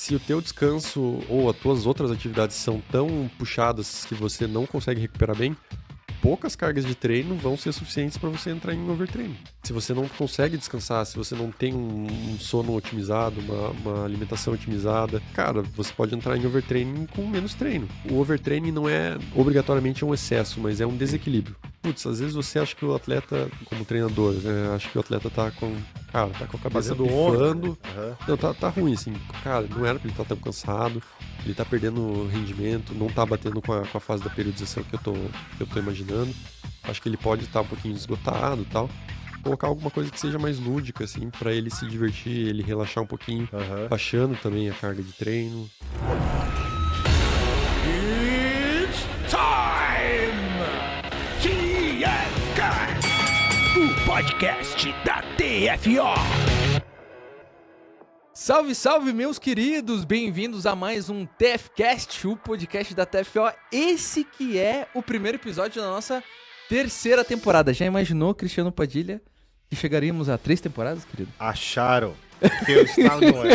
se o teu descanso ou as tuas outras atividades são tão puxadas que você não consegue recuperar bem, poucas cargas de treino vão ser suficientes para você entrar em overtraining. Se você não consegue descansar, se você não tem um sono otimizado, uma alimentação otimizada, cara, você pode entrar em overtraining com menos treino. O overtraining não é obrigatoriamente um excesso, mas é um desequilíbrio. Putz, às vezes você acha que o atleta, como treinador, né, acha que o atleta tá com a cabeça pifando. Não, tá ruim, assim. Cara, não era pra ele estar tão cansado. Ele tá perdendo rendimento, não tá batendo com a fase da periodização que eu tô imaginando. Acho que ele pode estar um pouquinho esgotado e tal. Colocar alguma coisa que seja mais lúdica, assim, pra ele se divertir, ele relaxar um pouquinho, baixando também a carga de treino. It's time! TFCast, o podcast da TFO. Salve, salve, meus queridos! Bem-vindos a mais um TFCast, o podcast da TFO. Esse que é o primeiro episódio da nossa terceira temporada. Já imaginou, Cristiano Padilha, que chegaríamos a 3 temporadas, querido? Acharam que eu estava no ar.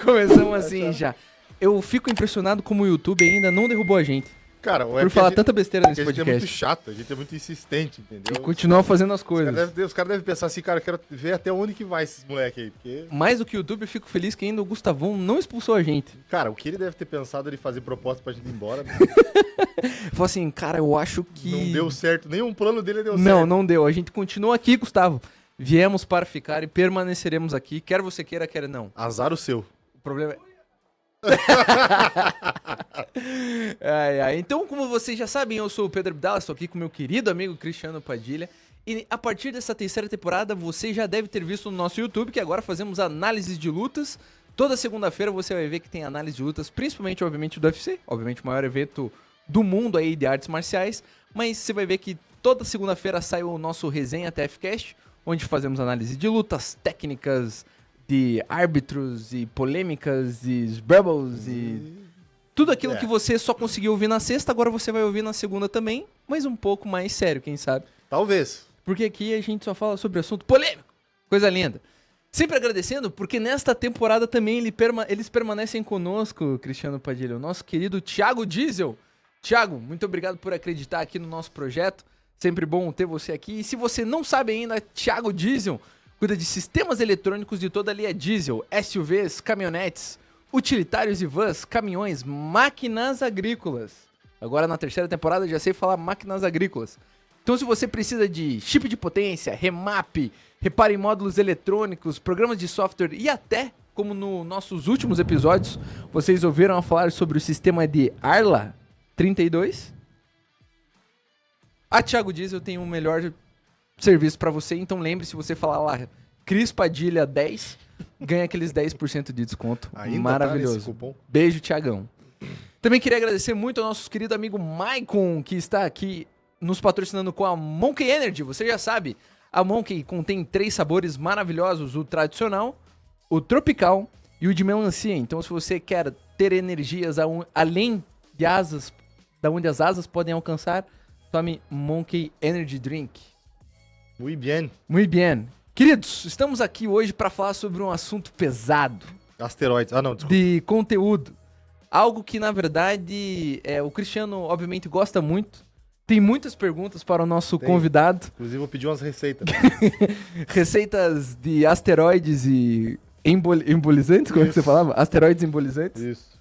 Começamos assim já. Eu fico impressionado como o YouTube ainda não derrubou a gente. Cara, por falar tanta besteira nesse podcast. A gente é muito chato, a gente é muito insistente, entendeu? E continua fazendo as coisas. Os caras devem pensar assim, cara, eu quero ver até onde que vai esses moleques aí, porque... Mais do que o YouTube, eu fico feliz que ainda o Gustavão não expulsou a gente. Cara, o que ele deve ter pensado ele fazer proposta pra gente ir embora, né? Falou assim, cara, eu acho que... Não deu certo, nenhum plano dele deu certo. Não deu. A gente continua aqui, Gustavo. Viemos para ficar e permaneceremos aqui, quer você queira, quer não. Azar o seu. O problema é... Então, como vocês já sabem, eu sou o Pedro Abdala, estou aqui com meu querido amigo Cristiano Padilha. E a partir dessa terceira temporada, você já deve ter visto no nosso YouTube que agora fazemos análises de lutas. Toda segunda-feira você vai ver que tem análise de lutas, principalmente, obviamente, do UFC. Obviamente, o maior evento do mundo aí de artes marciais. Mas você vai ver que toda segunda-feira sai o nosso Resenha TFCast, onde fazemos análise de lutas, técnicas, de árbitros e polêmicas e Rebels e tudo aquilo que você só conseguiu ouvir na sexta, agora você vai ouvir na segunda também, mas um pouco mais sério, quem sabe. Talvez. Porque aqui a gente só fala sobre assunto polêmico, coisa linda. Sempre agradecendo, porque nesta temporada também eles permanecem conosco, Cristiano Padilha, o nosso querido Thiago Diesel. Thiago, muito obrigado por acreditar aqui no nosso projeto, sempre bom ter você aqui. E se você não sabe ainda, Thiago Diesel cuida de sistemas eletrônicos de toda a linha diesel, SUVs, caminhonetes, utilitários e vans, caminhões, máquinas agrícolas. Agora na terceira temporada já sei falar máquinas agrícolas. Então se você precisa de chip de potência, remap, reparo em módulos eletrônicos, programas de software e até, como nos nossos últimos episódios, vocês ouviram a falar sobre o sistema de Arla 32? A Thiago Diesel tem um melhor serviço pra você, então lembre-se, você falar lá Cris Padilha 10, ganha aqueles 10% de desconto. Ainda maravilhoso. Tá nesse cupom? Beijo, Thiagão. Também queria agradecer muito ao nosso querido amigo Maicon, que está aqui nos patrocinando com a Monkey Energy. Você já sabe, a Monkey contém 3 sabores maravilhosos, o tradicional, o tropical e o de melancia. Então, se você quer ter energias além de asas, da onde as asas podem alcançar, tome Monkey Energy Drink. Muy bien. Muito bem. Queridos, estamos aqui hoje para falar sobre um assunto pesado. Asteroides. Ah, não, desculpa. De conteúdo. Algo que, na verdade, o Cristiano, obviamente, gosta muito. Tem muitas perguntas para o nosso convidado. Inclusive, eu pedi umas receitas. Receitas de asteroides e embolizantes, como é que você falava? Asteroides embolizantes. Isso.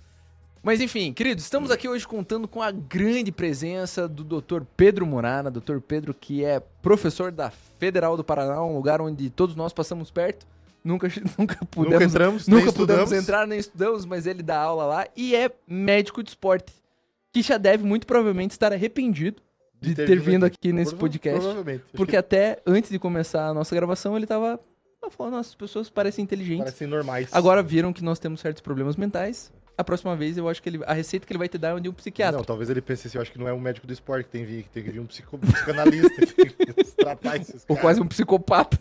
Mas enfim, queridos, estamos aqui hoje contando com a grande presença do Dr. Pedro Murana, Dr. Pedro que é professor da Federal do Paraná, um lugar onde todos nós passamos perto, nunca pudemos entrar, nem estudamos, mas ele dá aula lá e é médico de esporte, que já deve muito provavelmente estar arrependido de ter vindo aqui nesse podcast, Provavelmente. porque até antes de começar a nossa gravação ele tava falando, nossa, as pessoas parecem inteligentes, Parecem normais. agora viram que nós temos certos problemas mentais. A próxima vez eu acho que a receita que ele vai te dar é de um psiquiatra. Não, talvez ele pense assim, eu acho que não é um médico do esporte que tem que vir um psicanalista que tratar esses caras. Ou quase um psicopata.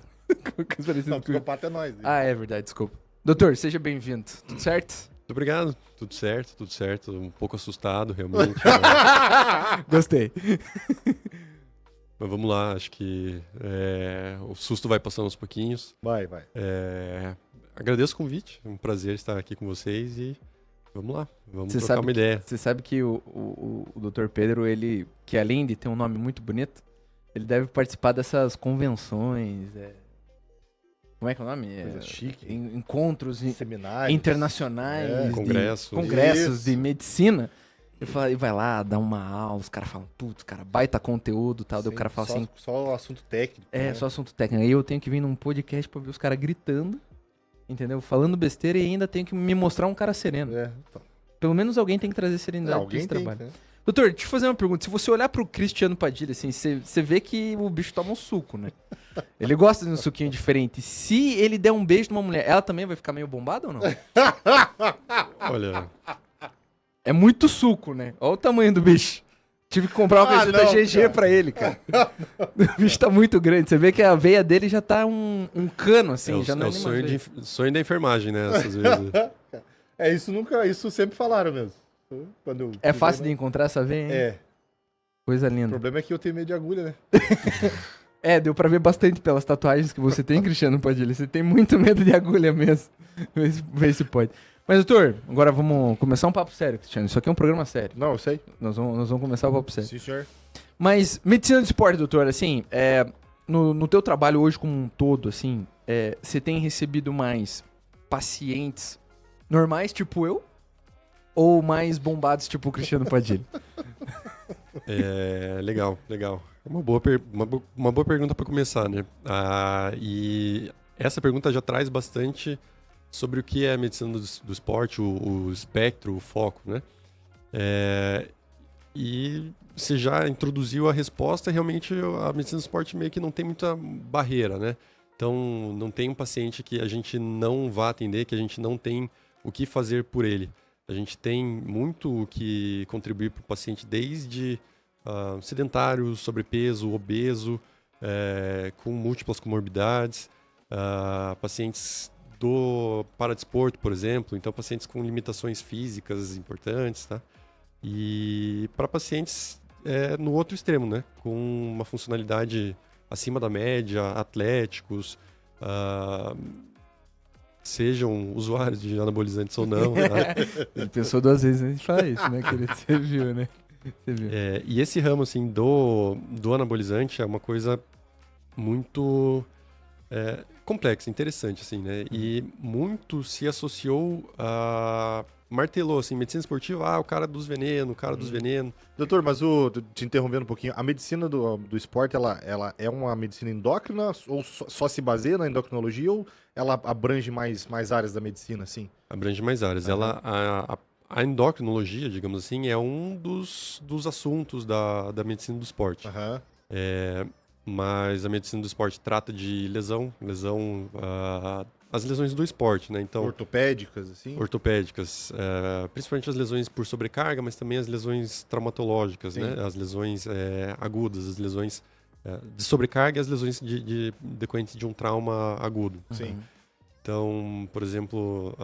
Não, psicopata é nós. Ah, é verdade, desculpa. Doutor, seja bem-vindo. Tudo certo? Muito obrigado. Tudo certo. Um pouco assustado, realmente. Gostei. Mas vamos lá, acho que o susto vai passando aos pouquinhos. Vai. agradeço o convite, é um prazer estar aqui com vocês e vamos lá, vamos Você trocar sabe uma ideia. Você sabe que o Dr. Pedro, ele, que além de ter um nome muito bonito, ele deve participar dessas convenções, como é que é o nome? Coisa chique. Encontros Seminários. internacionais, É. de- Congressos. congressos de Isso. medicina. E vai lá, dá uma aula, os caras falam, putz, cara, baita conteúdo e tal. Daí o cara fala só, assim, Só assunto técnico. né? só assunto técnico. Aí eu tenho que vir num podcast pra ver os caras gritando, entendeu? Falando besteira e ainda tenho que me mostrar um cara sereno. É, tá. Pelo menos alguém tem que trazer serenidade pra Alguém esse tem, trabalho. né? Doutor, deixa eu fazer uma pergunta. Se você olhar pro Cristiano Padilha, assim, você vê que o bicho toma um suco, né? Ele gosta de um suquinho diferente. Se ele der um beijo numa mulher, ela também vai ficar meio bombada ou não? Olha, É muito suco, né? Olha o tamanho do bicho. Tive que comprar uma camiseta não, GG cara. pra ele, cara. O bicho tá muito grande. Você vê que a veia dele já tá um cano, assim. já não é nem uma veia. sonho da enfermagem, né? Essas vezes. Isso sempre falaram mesmo. Quando eu É pisei fácil na- de encontrar essa veia, hein? É. Coisa O linda. problema é que eu tenho medo de agulha, né? Deu pra ver bastante pelas tatuagens que você tem, Cristiano Padilha. Você tem muito medo de agulha mesmo. Vê se pode. Mas, doutor, agora vamos começar um papo sério, Cristiano. Isso aqui é um programa sério. Não, eu sei. Nós vamos começar o papo sério. Sim, senhor. Mas, medicina do esporte, doutor, assim, no teu trabalho hoje como um todo, assim, você tem recebido mais pacientes normais, tipo eu? Ou mais bombados, tipo o Cristiano Padilha? Legal. É uma boa pergunta para começar, né? E essa pergunta já traz bastante sobre o que é a medicina do esporte, o espectro, o foco, né? E você já introduziu a resposta, realmente a medicina do esporte meio que não tem muita barreira, né? Então, não tem um paciente que a gente não vá atender, que a gente não tem o que fazer por ele. A gente tem muito o que contribuir para o paciente, desde sedentário, sobrepeso, obeso, com múltiplas comorbidades, pacientes do paradesporto, por exemplo, então pacientes com limitações físicas importantes, tá? E para pacientes no outro extremo, né? Com uma funcionalidade acima da média, atléticos, sejam usuários de anabolizantes ou não, tá? Ele pensou duas vezes antes de falar isso, né, querido? Você viu, né? Você viu. E esse ramo, assim, do anabolizante é uma coisa muito complexa, interessante, assim, né? E muito se associou a... Martelou, assim, medicina esportiva, o cara dos venenos, o cara dos venenos. Doutor, mas te interrompendo um pouquinho, a medicina do esporte, ela é uma medicina endócrina ou só se baseia na endocrinologia ou ela abrange mais áreas da medicina, assim? Abrange mais áreas. Ela, a endocrinologia, digamos assim, é um dos assuntos da medicina do esporte. Aham. Mas a medicina do esporte trata de lesão, as lesões do esporte, né? Então, Ortopédicas, assim? ortopédicas, principalmente as lesões por sobrecarga, mas também as lesões traumatológicas, Sim. né? As lesões agudas, as lesões de sobrecarga e as lesões decorrentes de um trauma agudo. Sim. Então, por exemplo,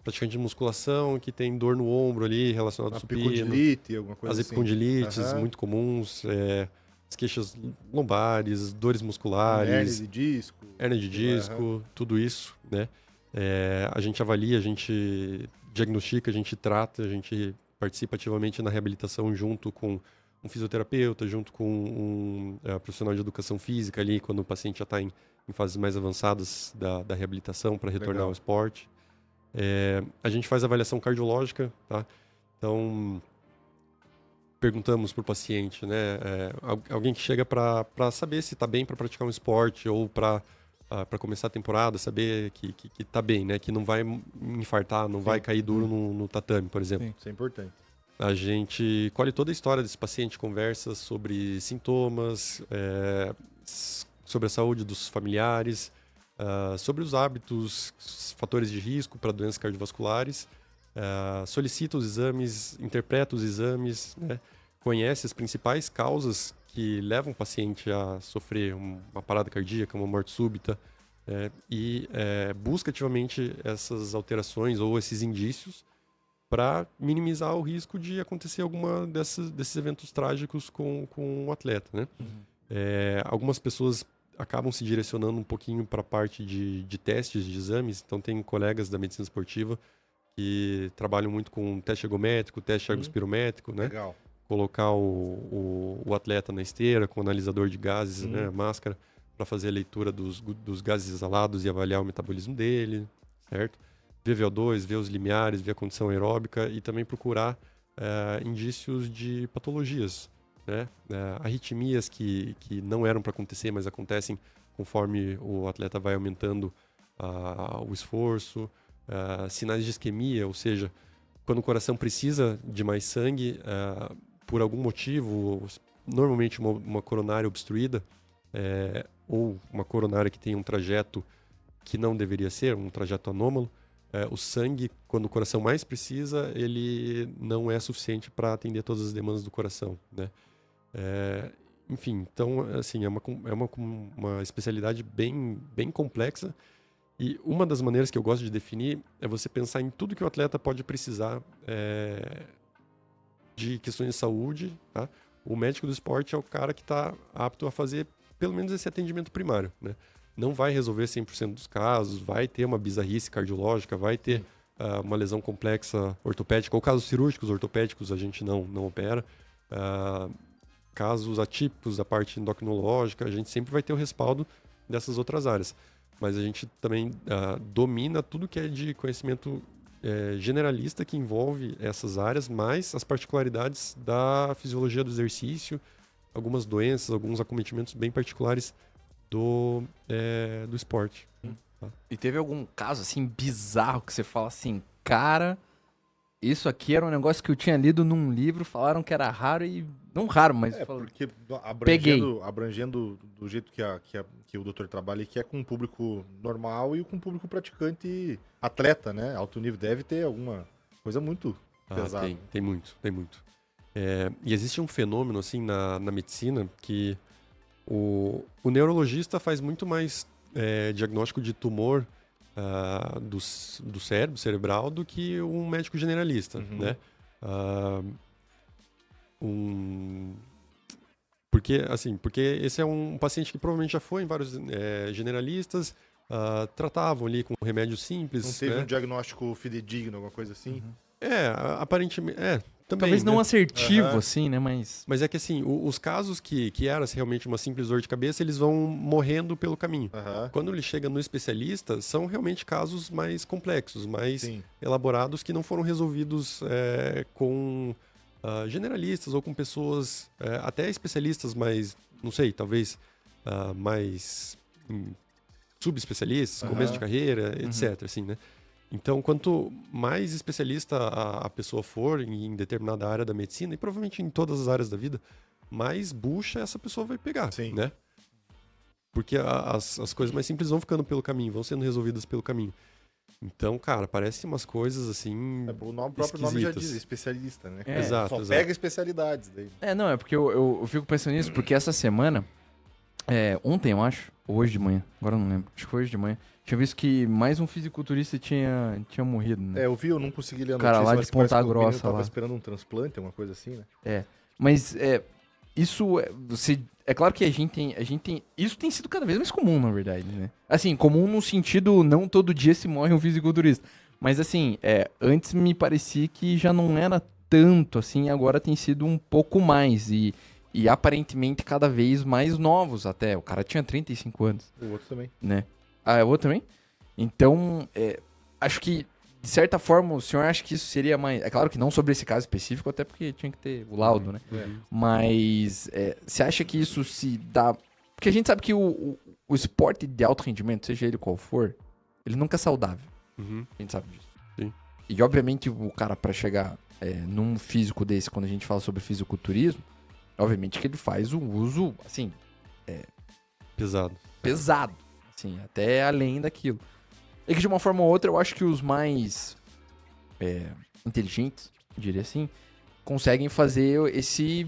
praticante de musculação que tem dor no ombro ali relacionado ao Uma supino, epicondilite, alguma coisa as assim? epicondilites Aham. muito comuns, as queixas lombares, dores Hernia musculares, de disco. hernia de disco, tudo isso, né? A gente avalia, a gente diagnostica, a gente trata, a gente participa ativamente na reabilitação junto com um fisioterapeuta, junto com um profissional de educação física ali, quando o paciente já está em fases mais avançadas da reabilitação para retornar Legal. ao esporte. A gente faz avaliação cardiológica, tá? Então, perguntamos para o paciente, né? Alguém que chega para saber se está bem para praticar um esporte ou para começar a temporada, saber que está bem, né? Que não vai infartar, não vai cair duro no tatame, por exemplo. Sim. Isso é importante. A gente colhe toda a história desse paciente, conversa sobre sintomas, sobre a saúde dos familiares, sobre os hábitos, fatores de risco para doenças cardiovasculares, solicita os exames, interpreta os exames, né? Conhece as principais causas que levam o paciente a sofrer uma parada cardíaca, uma morte súbita, e busca ativamente essas alterações ou esses indícios para minimizar o risco de acontecer alguma desses eventos trágicos com o atleta, né? Algumas pessoas acabam se direcionando um pouquinho para a parte de testes, de exames. Então, tem colegas da medicina esportiva que trabalham muito com teste ergométrico, teste ergospirométrico, né? Legal. Colocar o atleta na esteira com analisador de gases, né? Máscara, para fazer a leitura dos gases exalados e avaliar o metabolismo dele, certo? Ver VO2, ver os limiares, ver a condição aeróbica e também procurar indícios de patologias, né? Arritmias que não eram para acontecer, mas acontecem conforme o atleta vai aumentando o esforço, sinais de isquemia, ou seja, quando o coração precisa de mais sangue, por algum motivo, normalmente uma coronária obstruída, ou uma coronária que tem um trajeto que não deveria ser, um trajeto anômalo, o sangue, quando o coração mais precisa, ele não é suficiente para atender todas as demandas do coração, né? Enfim, então, assim, é uma especialidade bem, bem complexa. E uma das maneiras que eu gosto de definir é você pensar em tudo que o atleta pode precisar de questões de saúde, tá? O médico do esporte é o cara que está apto a fazer pelo menos esse atendimento primário, né? Não vai resolver 100% dos casos, vai ter uma bizarrice cardiológica, vai ter uma lesão complexa ortopédica, ou casos cirúrgicos ortopédicos a gente não opera. Casos atípicos da parte endocrinológica, a gente sempre vai ter o respaldo dessas outras áreas. Mas a gente também domina tudo que é de conhecimento generalista que envolve essas áreas, mais as particularidades da fisiologia do exercício, algumas doenças, alguns acometimentos bem particulares do esporte. Tá? E teve algum caso, assim, bizarro que você fala assim, cara, isso aqui era um negócio que eu tinha lido num livro, falaram que era raro e... Não raro, mas... Porque Peguei. abrangendo do jeito que o doutor trabalha, que é com um público normal e com um público praticante atleta, né? Alto nível. Deve ter alguma coisa muito pesada. Tem muito. E existe um fenômeno, assim, na medicina que o neurologista faz muito mais diagnóstico de tumor do cérebro, cerebral, do que um médico generalista, né? Porque esse é um paciente que provavelmente já foi em vários generalistas, tratavam ali com remédios simples. Não teve né? um diagnóstico fidedigno, alguma coisa assim? Aparentemente... também, Talvez não né? assertivo, assim, né? Mas é que assim, os casos que era realmente uma simples dor de cabeça, eles vão morrendo pelo caminho. Quando ele chega no especialista, são realmente casos mais complexos, mais elaborados, que não foram resolvidos com generalistas ou com pessoas, até especialistas, mas não sei, talvez mais subespecialistas, começo de carreira, etc. Assim, né? Então, quanto mais especialista a pessoa for em determinada área da medicina, e provavelmente em todas as áreas da vida, mais bucha essa pessoa vai pegar, né? Porque as coisas mais simples vão ficando pelo caminho, vão sendo resolvidas pelo caminho. Então, cara, parecem umas coisas assim. O próprio nome já diz, especialista, né? Exato. Pega especialidades daí. Não, é porque eu fico pensando nisso, porque essa semana, ontem eu acho, ou hoje de manhã, agora eu não lembro, acho que foi hoje de manhã, tinha visto que mais um fisiculturista tinha morrido, né? Eu não consegui ler a cara notícia, lá mas de Ponta parece que o menino Grossa tava lá. esperando um transplante, uma coisa assim, né? Mas isso, é claro que a gente tem, isso tem sido cada vez mais comum, na verdade, né? Assim, comum no sentido, não todo dia se morre um fisiculturista, mas assim, antes me parecia que já não era tanto, assim, agora tem sido um pouco mais, e aparentemente cada vez mais novos até, o cara tinha 35 anos. O outro também. Né? É o outro também? Então, acho que, de certa forma, o senhor acha que isso seria mais... É claro que não sobre esse caso específico, até porque tinha que ter o laudo, né? Mas você acha que isso se dá... Porque a gente sabe que o esporte de alto rendimento, seja ele qual for, ele nunca é saudável. A gente sabe disso. Sim. E, obviamente, o cara, para chegar num físico desse, quando a gente fala sobre fisiculturismo, obviamente que ele faz o uso, assim... Pesado. Assim, até além daquilo. E que de uma forma ou outra, eu acho que os mais inteligentes, eu diria assim, conseguem fazer esse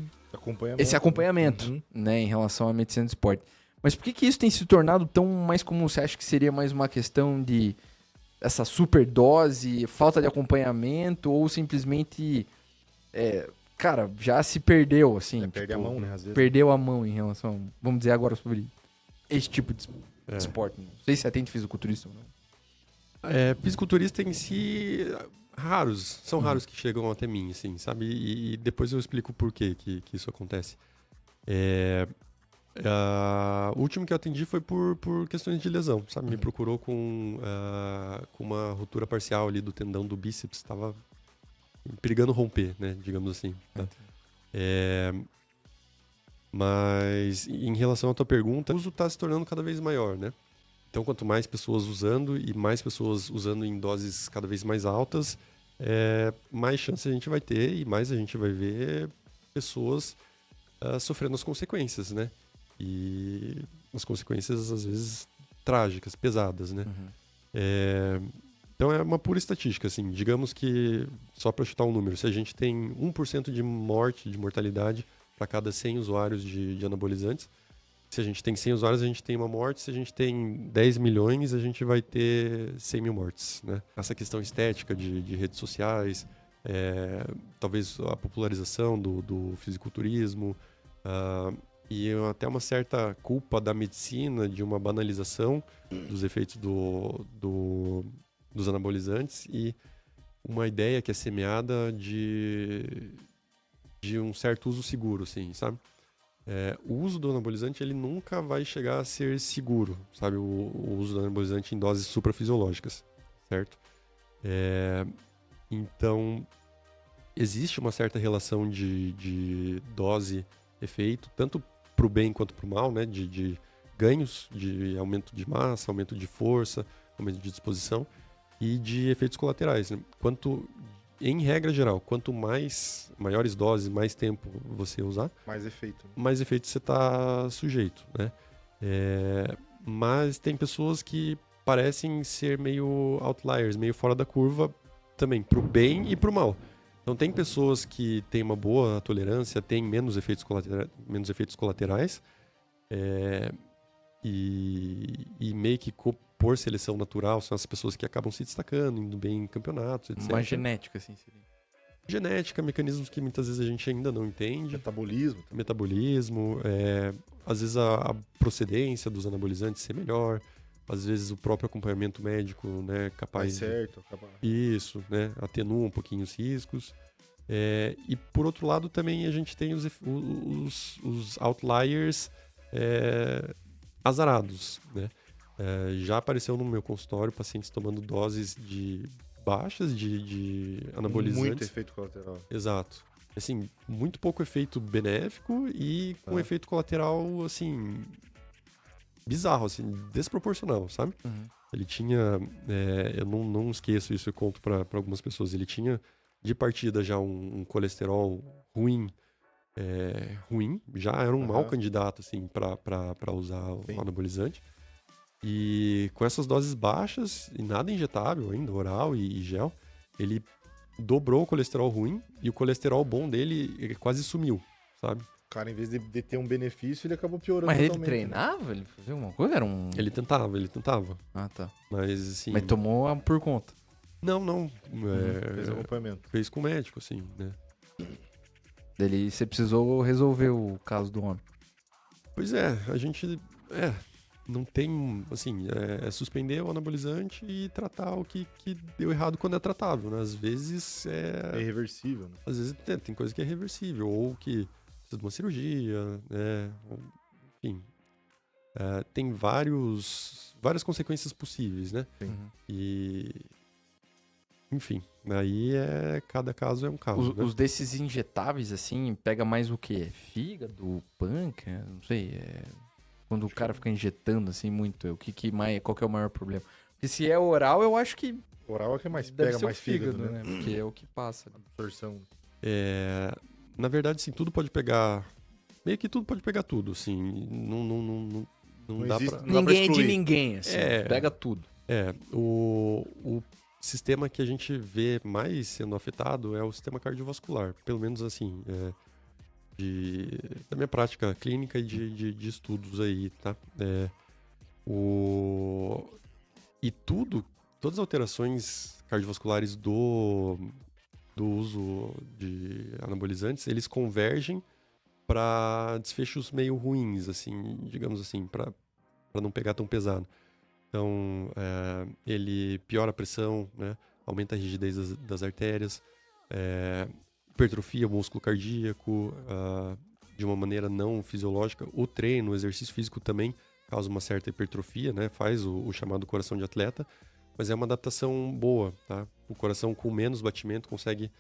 acompanhamento, né, em relação à medicina do esporte. Mas por que isso tem se tornado tão mais comum? Você acha que seria mais uma questão de essa superdose, falta de acompanhamento, ou simplesmente, cara, já se perdeu, assim? Perde a mão, né, às vezes. Perdeu a mão em relação, vamos dizer agora sobre isso. esse tipo de esporte. Não sei se atende fisiculturista ou não. Fisiculturista em si, raros. São raros que chegam até mim, assim, sabe? E depois eu explico por que isso acontece. O último que eu atendi foi por questões de lesão, sabe? Me procurou com uma ruptura parcial ali do tendão do bíceps, estava perigando romper, né? Digamos assim. Tá? Mas em relação à tua pergunta, o uso está se tornando cada vez maior, né? Então, quanto mais pessoas usando e mais pessoas usando em doses cada vez mais altas, mais chance a gente vai ter e mais a gente vai ver pessoas sofrendo as consequências, né? E as consequências, às vezes, trágicas, pesadas, né? Então, é uma pura estatística, assim. Digamos que, só para chutar um número, se a gente tem 1% de mortalidade para cada 100 usuários de anabolizantes, se a gente tem 100 usuários, a gente tem uma morte. Se a gente tem 10 milhões, a gente vai ter 100 mil mortes, né? Essa questão estética de redes sociais, talvez a popularização do fisiculturismo, e até uma certa culpa da medicina, de uma banalização dos efeitos dos anabolizantes e uma ideia que é semeada de um certo uso seguro, assim, sabe? O uso do anabolizante, ele nunca vai chegar a ser seguro, sabe? O uso do anabolizante em doses suprafisiológicas, certo? Então, existe uma certa relação de dose-efeito, tanto para o bem quanto para o mal, né? De ganhos, de aumento de massa, aumento de força, aumento de disposição e de efeitos colaterais, né? Em regra geral, quanto maiores doses, mais tempo você usar, Mais efeito. Né? mais efeito você está sujeito, né? Mas tem pessoas que parecem ser meio outliers, meio fora da curva também, pro bem e pro mal. Então tem pessoas que têm uma boa tolerância, têm menos efeitos colaterais, e meio que por seleção natural, são as pessoas que acabam se destacando, indo bem em campeonatos, etc. Uma genética, assim, seria. Genética, mecanismos que muitas vezes a gente ainda não entende. Metabolismo, às vezes a procedência dos anabolizantes ser melhor, às vezes o próprio acompanhamento médico, né, capaz Isso, né, atenua um pouquinho os riscos. E por outro lado também a gente tem os outliers azarados, né? Já apareceu no meu consultório pacientes tomando doses baixas de anabolizantes. Muito efeito colateral. Exato. Assim, muito pouco efeito benéfico e com efeito colateral, assim, bizarro, assim, desproporcional, sabe? Uhum. Ele tinha, eu não esqueço isso, eu conto para algumas pessoas, ele tinha de partida já um colesterol ruim, já era um mau candidato, assim, para usar o anabolizante. E com essas doses baixas, e nada injetável ainda, oral e gel, ele dobrou o colesterol ruim e o colesterol bom dele quase sumiu, sabe? O cara, em vez de ter um benefício, ele acabou piorando Mas ele totalmente. treinava? Ele fazia alguma coisa? Ele tentava. Ah, tá. Mas, assim... Mas tomou por conta. Não. Fez acompanhamento. Fez com o médico, assim, né? Você precisou resolver o caso do homem. Pois é, a gente... não tem, assim, suspender o anabolizante e tratar o que deu errado quando é tratável, né? Às vezes É irreversível, né? Às vezes tem coisa que é reversível, ou que precisa de uma cirurgia, né? Enfim, tem várias consequências possíveis, né? Uhum. E... Enfim, aí cada caso é um caso, né? Os desses injetáveis, assim, pega mais o quê? Fígado, pâncreas? Não sei, quando o cara fica injetando assim muito, qual que é o maior problema? Porque se é oral, eu acho que Oral é o que mais deve pega ser mais o fígado, né? Porque é o que passa. Absorção. Na verdade, sim, tudo pode pegar... Meio que tudo pode pegar tudo, assim. Não dá existe- pra... Não dá pra Ninguém é de excluir. ninguém, assim. Pega tudo. O sistema que a gente vê mais sendo afetado é o sistema cardiovascular. Pelo menos, assim, da minha prática clínica e de estudos aí, tá? E todas as alterações cardiovasculares do uso de anabolizantes, eles convergem para desfechos meio ruins, assim, digamos assim, para não pegar tão pesado. Então, ele piora a pressão, né? Aumenta a rigidez das artérias, hipertrofia o músculo cardíaco de uma maneira não fisiológica. O treino, o exercício físico também causa uma certa hipertrofia, né? Faz o chamado coração de atleta, mas é uma adaptação boa, tá? O coração com menos batimento consegue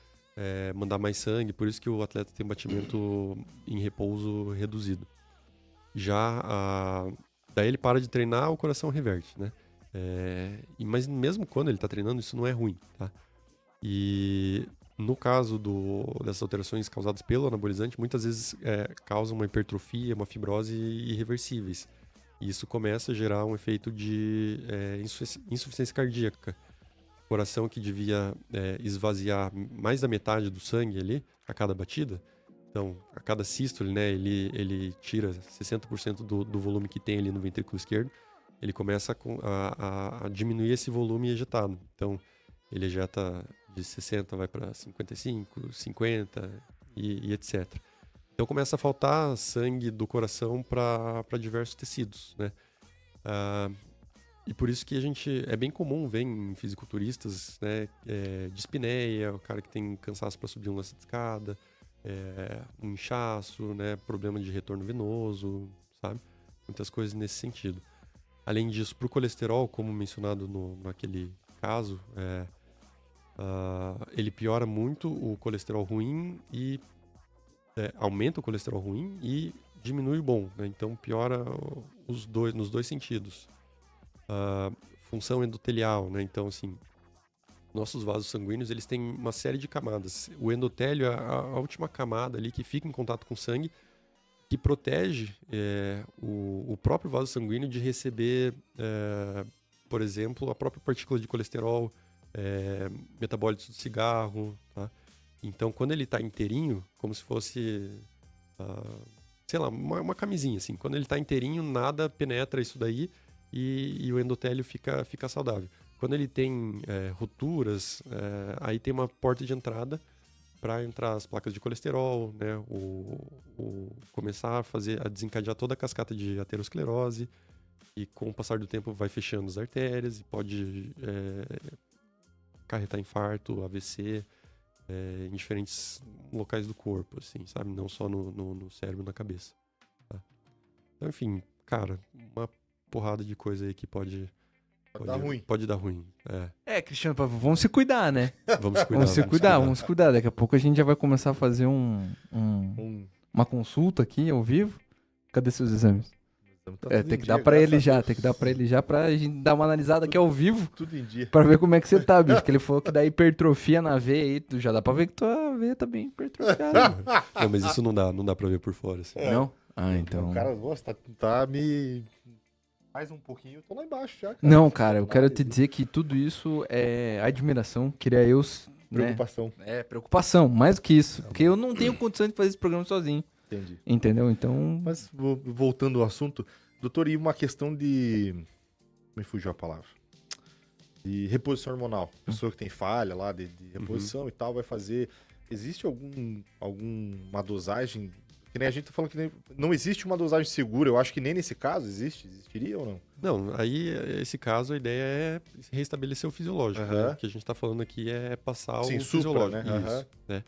mandar mais sangue, por isso que o atleta tem batimento em repouso reduzido. Daí ele para de treinar, o coração reverte, né? Mas mesmo quando ele está treinando, isso não é ruim, tá? E no caso dessas alterações causadas pelo anabolizante, muitas vezes causam uma hipertrofia, uma fibrose irreversíveis. E isso começa a gerar um efeito de insuficiência cardíaca. O coração que devia esvaziar mais da metade do sangue ali, a cada batida. Então, a cada sístole, né, ele tira 60% do volume que tem ali no ventrículo esquerdo. Ele começa a diminuir esse volume ejetado. Então, ele ejeta de 60, vai para 55, 50 e etc. Então, começa a faltar sangue do coração para diversos tecidos, né? E por isso que é bem comum ver em fisiculturistas, né, dispneia, o cara que tem cansaço para subir um lance de escada, um inchaço, né, problema de retorno venoso, sabe? Muitas coisas nesse sentido. Além disso, para o colesterol, como mencionado naquele caso, ele piora muito o colesterol ruim e aumenta o colesterol ruim e diminui o bom, né? Então piora nos dois sentidos. Função endotelial, né? Então, assim, nossos vasos sanguíneos, eles têm uma série de camadas. O endotélio é a última camada ali que fica em contato com o sangue, que protege o próprio vaso sanguíneo de receber, por exemplo, a própria partícula de colesterol, metabólitos do cigarro, tá? Então, quando ele está inteirinho, como se fosse, sei lá, uma camisinha, assim. Quando ele está inteirinho, nada penetra isso daí e o endotélio fica saudável. Quando ele tem rupturas, aí tem uma porta de entrada para entrar as placas de colesterol, né? Começar a desencadear toda a cascata de aterosclerose e com o passar do tempo vai fechando as artérias e pode acarretar infarto, AVC, em diferentes locais do corpo, assim, sabe? Não só no cérebro, na cabeça. Tá? Então, enfim, cara, uma porrada de coisa aí que pode dar ruim. Pode dar ruim. Cristiano, vamos se cuidar, né? Vamos se cuidar. Vamos se cuidar. Daqui a pouco a gente já vai começar a fazer uma consulta aqui ao vivo. Cadê seus exames? Tem que dar pra ele já, pra gente dar uma analisada aqui ao vivo. Tudo em dia. Pra ver como é que você tá, bicho. Que ele falou que dá hipertrofia na veia aí. Já dá pra ver que tua veia tá bem hipertrofiada. Não, mas isso não dá pra ver por fora. Assim. Não? Então... O cara, nossa, tá me... Mais um pouquinho, eu tô lá embaixo já, cara. Não, cara, eu quero te dizer que tudo isso é admiração. Queria eu... Preocupação. Né? Preocupação, mais do que isso. Porque eu não tenho condição de fazer esse programa sozinho. Entendi. Entendeu? Então... Mas, voltando ao assunto, doutor, e uma questão de... Me fugiu a palavra. De reposição hormonal. Pessoa que tem falha lá de reposição e tal, vai fazer... Existe alguma dosagem... Que nem a gente tá falando que não existe uma dosagem segura. Eu acho que nem nesse caso existiria ou não? Não, aí, esse caso, a ideia é restabelecer o fisiológico. Né? O que a gente tá falando aqui é passar o fisiológico. Né? Isso, né?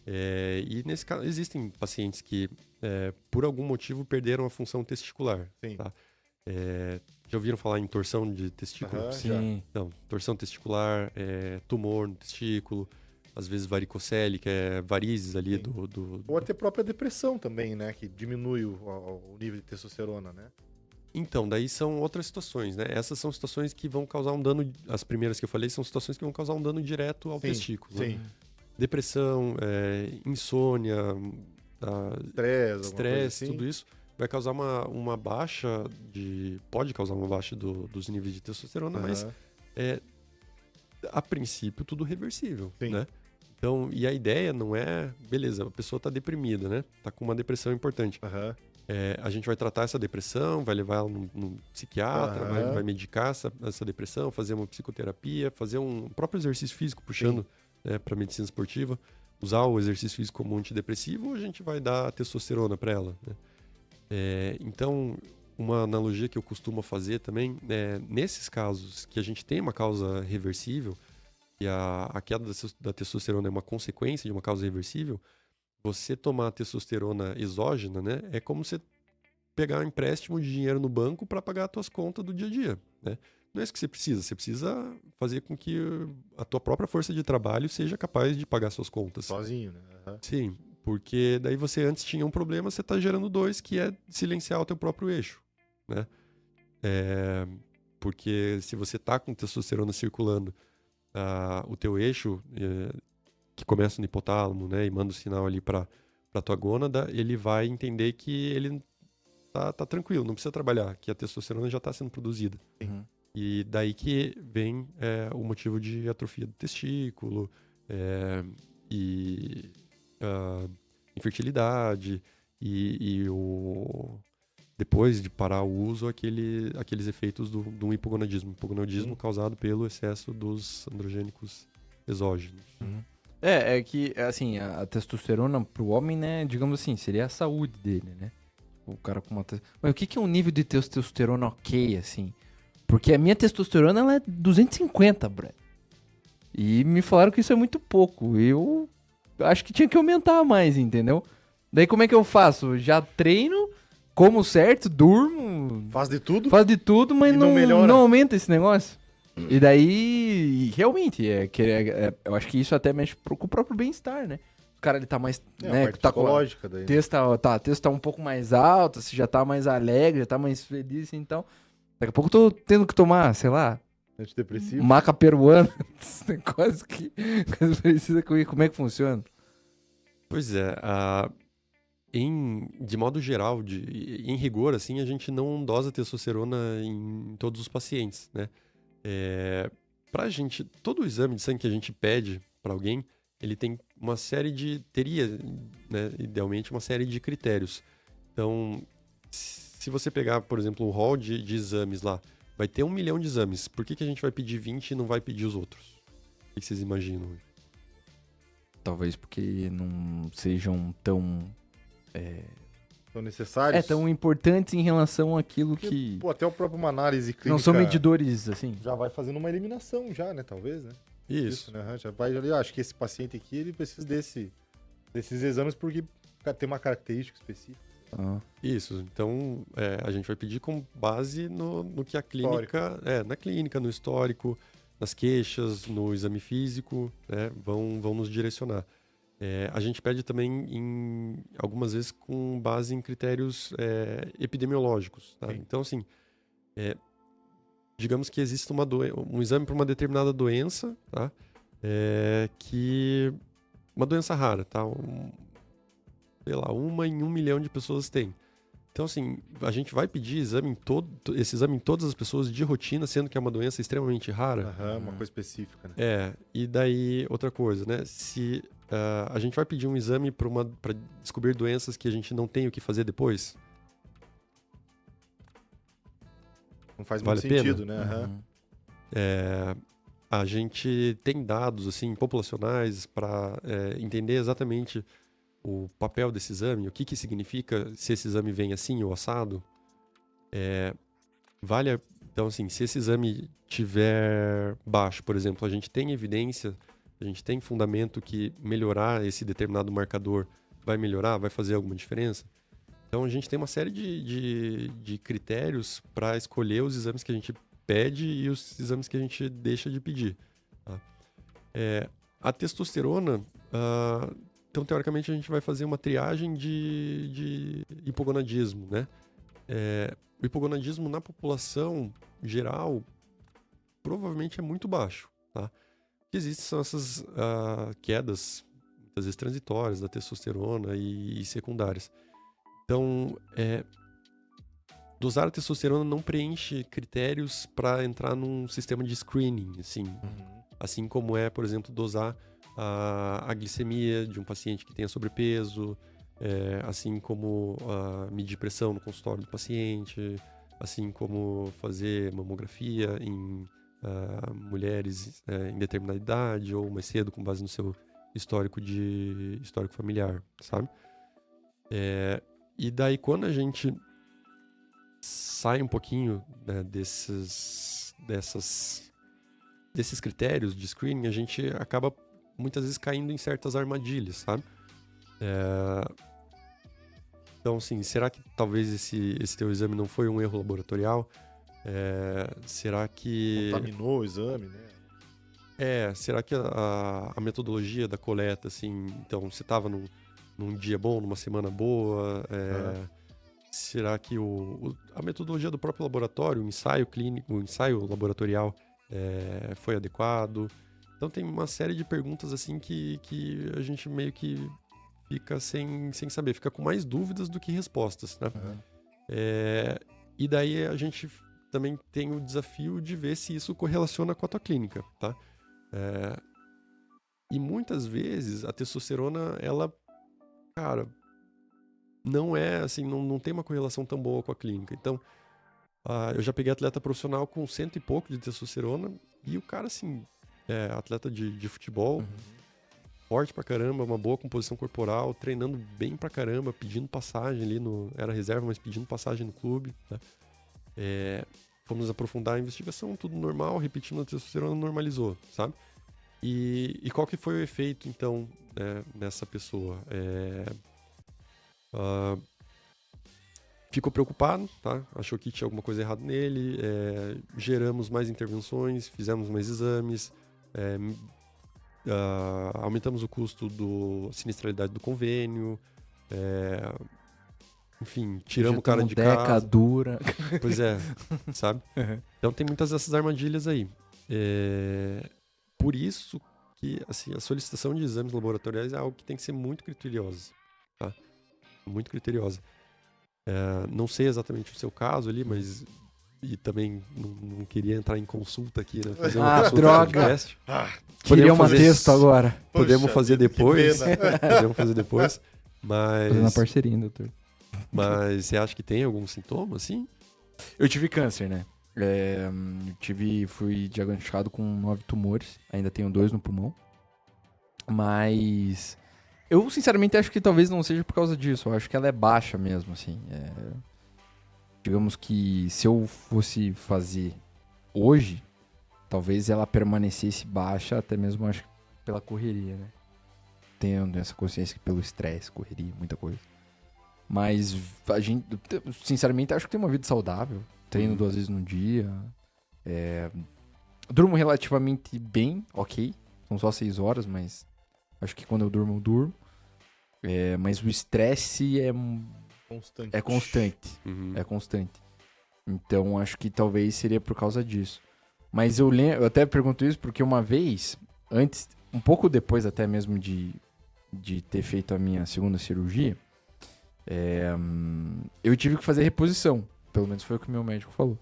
E nesse caso, existem pacientes que, por algum motivo, perderam a função testicular. Sim. Tá? Já ouviram falar em torção de testículo? Sim. Então, torção testicular, tumor no testículo, às vezes varicocele, que é varizes ali do... Ou até própria depressão também, né? Que diminui o nível de testosterona, né? Então, daí são outras situações, né? Essas são situações que vão causar um dano... As primeiras que eu falei são situações que vão causar um dano direto ao testículo. Sim. Né? Depressão, insônia, estresse, assim. tudo isso vai causar uma baixa de... Pode causar uma baixa dos níveis de testosterona, mas a princípio tudo reversível, né? Então, e a ideia não é... Beleza, a pessoa tá deprimida, né? Tá com uma depressão importante. A gente vai tratar essa depressão, vai levar ela num psiquiatra, vai medicar essa depressão, fazer uma psicoterapia, fazer um próprio exercício físico, puxando para medicina esportiva, usar o exercício físico como antidepressivo, ou a gente vai dar testosterona para ela, né? Então, uma analogia que eu costumo fazer também, nesses casos que a gente tem uma causa reversível, e a queda da testosterona é uma consequência de uma causa reversível, você tomar testosterona exógena, né, é como você pegar um empréstimo de dinheiro no banco para pagar as tuas contas do dia a dia, né? Não é isso que você precisa fazer com que a tua própria força de trabalho seja capaz de pagar suas contas. Sozinho, né? Sim, porque daí você antes tinha um problema, você está gerando dois, que é silenciar o teu próprio eixo, né? Porque se você está com testosterona circulando, o teu eixo, que começa no hipotálamo, né, e manda o sinal ali para tua gônada, ele vai entender que ele tá tranquilo, não precisa trabalhar, que a testosterona já está sendo produzida. Uhum. E daí que vem o motivo de atrofia do testículo, e infertilidade, depois de parar o uso, aqueles efeitos do hipogonadismo. Hipogonadismo causado pelo excesso dos androgênicos exógenos. É que, assim, a testosterona pro homem, né, digamos assim, seria a saúde dele, né? O cara com uma... Mas o que é um nível de testosterona ok, assim? Porque a minha testosterona, ela é 250, Brad. E me falaram que isso é muito pouco. Eu acho que tinha que aumentar mais, entendeu? Daí como é que eu faço? Já treino, como certo, durmo, Faz de tudo. faz de tudo, mas E não não, melhora. não aumenta esse negócio. E daí, realmente, eu acho que isso até mexe com o próprio bem-estar, né? O cara, ele tá mais, A né, parte tá com a psicológica daí. a testa tá um pouco mais alta, você já tá mais alegre, já tá mais feliz, então... Daqui a pouco eu tô tendo que tomar, sei lá, Antidepressivo. maca peruana, esse negócio que precisa comer. Como é que funciona? Pois é, de modo geral, em rigor, assim, a gente não dosa testosterona em todos os pacientes, né? Pra gente, todo o exame de sangue que a gente pede para alguém, ele tem uma série teria, né, idealmente, uma série de critérios. Então, se você pegar, por exemplo, um rol de exames lá, vai ter 1 milhão de exames. Por que a gente vai pedir 20 e não vai pedir os outros? O que vocês imaginam? Talvez porque não sejam tão... São necessários. tão importantes em relação àquilo Porque, que... pô, até própria uma análise clínica... Não são medidores, assim. Já vai fazendo uma eliminação já, né? Talvez, né? Isso. Né? Já vai ali, acho que esse paciente aqui, ele precisa desses exames porque tem uma característica específica. Isso. Então, a gente vai pedir com base no que a clínica... na clínica, no histórico, nas queixas, no exame físico, né? Vão nos direcionar. A gente pede também, algumas vezes, com base em critérios epidemiológicos. Tá? Então, assim, digamos que existe um exame para uma determinada doença, tá? Uma doença rara, tá? Sei lá, 1 em 1 milhão de pessoas tem. Então, assim, a gente vai pedir esse exame em todas as pessoas de rotina, sendo que é uma doença extremamente rara. Uma coisa específica, né? E daí, outra coisa, né? Se a gente vai pedir um exame para descobrir doenças que a gente não tem o que fazer depois, Não faz vale muito a pena? sentido, né? A gente tem dados, assim, populacionais para entender exatamente o papel desse exame, o que significa se esse exame vem assim ou assado. Então, assim, se esse exame tiver baixo, por exemplo, a gente tem evidência, a gente tem fundamento que melhorar esse determinado marcador vai melhorar, vai fazer alguma diferença. Então, a gente tem uma série de critérios para escolher os exames que a gente pede e os exames que a gente deixa de pedir. Tá? A testosterona... Então, teoricamente, a gente vai fazer uma triagem de hipogonadismo, né? O hipogonadismo na população geral provavelmente é muito baixo, tá? O que existem são essas quedas, muitas vezes transitórias, da testosterona e secundárias. Então, dosar a testosterona não preenche critérios para entrar num sistema de screening, assim como por exemplo, dosar a glicemia de um paciente que tenha sobrepeso, assim como medir pressão no consultório do paciente, assim como fazer mamografia em mulheres em determinada idade ou mais cedo com base no seu histórico familiar, sabe? E daí quando a gente sai um pouquinho, né, desses critérios de screening, a gente acaba muitas vezes caindo em certas armadilhas, sabe? Então, assim, será que talvez esse teu exame não foi um erro laboratorial? Será que... Contaminou o exame, né? Será que a metodologia da coleta, assim, então você estava num dia bom, numa semana boa? Será que a metodologia do próprio laboratório, o ensaio clínico, o ensaio laboratorial foi adequado? Então tem uma série de perguntas assim que a gente meio que fica sem saber, fica com mais dúvidas do que respostas, né? E daí a gente também tem o desafio de ver se isso correlaciona com a tua clínica, tá? E muitas vezes a testosterona, ela, cara, não é assim, não tem uma correlação tão boa com a clínica. Então, eu já peguei atleta profissional com 100 e pouco de testosterona e o cara, assim, atleta de futebol, forte pra caramba, uma boa composição corporal, treinando bem pra caramba, pedindo passagem ali era reserva, mas pedindo passagem no clube, né? Fomos aprofundar a investigação, tudo normal, repetindo a testosterona, normalizou, sabe? E qual que foi o efeito, então, nessa pessoa? Ficou preocupado, tá? Achou que tinha alguma coisa errada nele, geramos mais intervenções, fizemos mais exames, aumentamos o custo da sinistralidade do convênio, enfim, tiramos o cara de casa. Dura. Pois é, sabe? Então tem muitas dessas armadilhas aí. Por isso que assim, a solicitação de exames laboratoriais é algo que tem que ser muito criteriosa, tá? Muito criteriosa. Não sei exatamente o seu caso ali, mas... E também não queria entrar em consulta aqui, né? Fazer uma consulta droga! podcast. Queria Podemos um texto agora. Podemos Poxa fazer vida, que depois. pena. Podemos fazer depois. Fazendo a Mas... parceria, doutor. Mas você acha que tem algum sintoma, assim? Eu tive câncer, né? Fui diagnosticado com 9 tumores. Ainda tenho 2 no pulmão. Mas... Eu, sinceramente, acho que talvez não seja por causa disso. Eu acho que ela é baixa mesmo, assim. Digamos que se eu fosse fazer hoje, talvez ela permanecesse baixa, até mesmo, acho, pela correria, né? Tendo essa consciência que pelo estresse, correria, muita coisa. Mas a gente, sinceramente, acho que tem uma vida saudável. Treino 2 vezes no dia. Durmo relativamente bem, ok. São só 6 horas, mas acho que quando eu durmo. Mas o estresse é constante. Uhum. É constante. Então, acho que talvez seria por causa disso. Mas eu até pergunto isso porque uma vez, antes, um pouco depois até mesmo de ter feito a minha segunda cirurgia, eu tive que fazer reposição. Pelo menos foi o que o meu médico falou.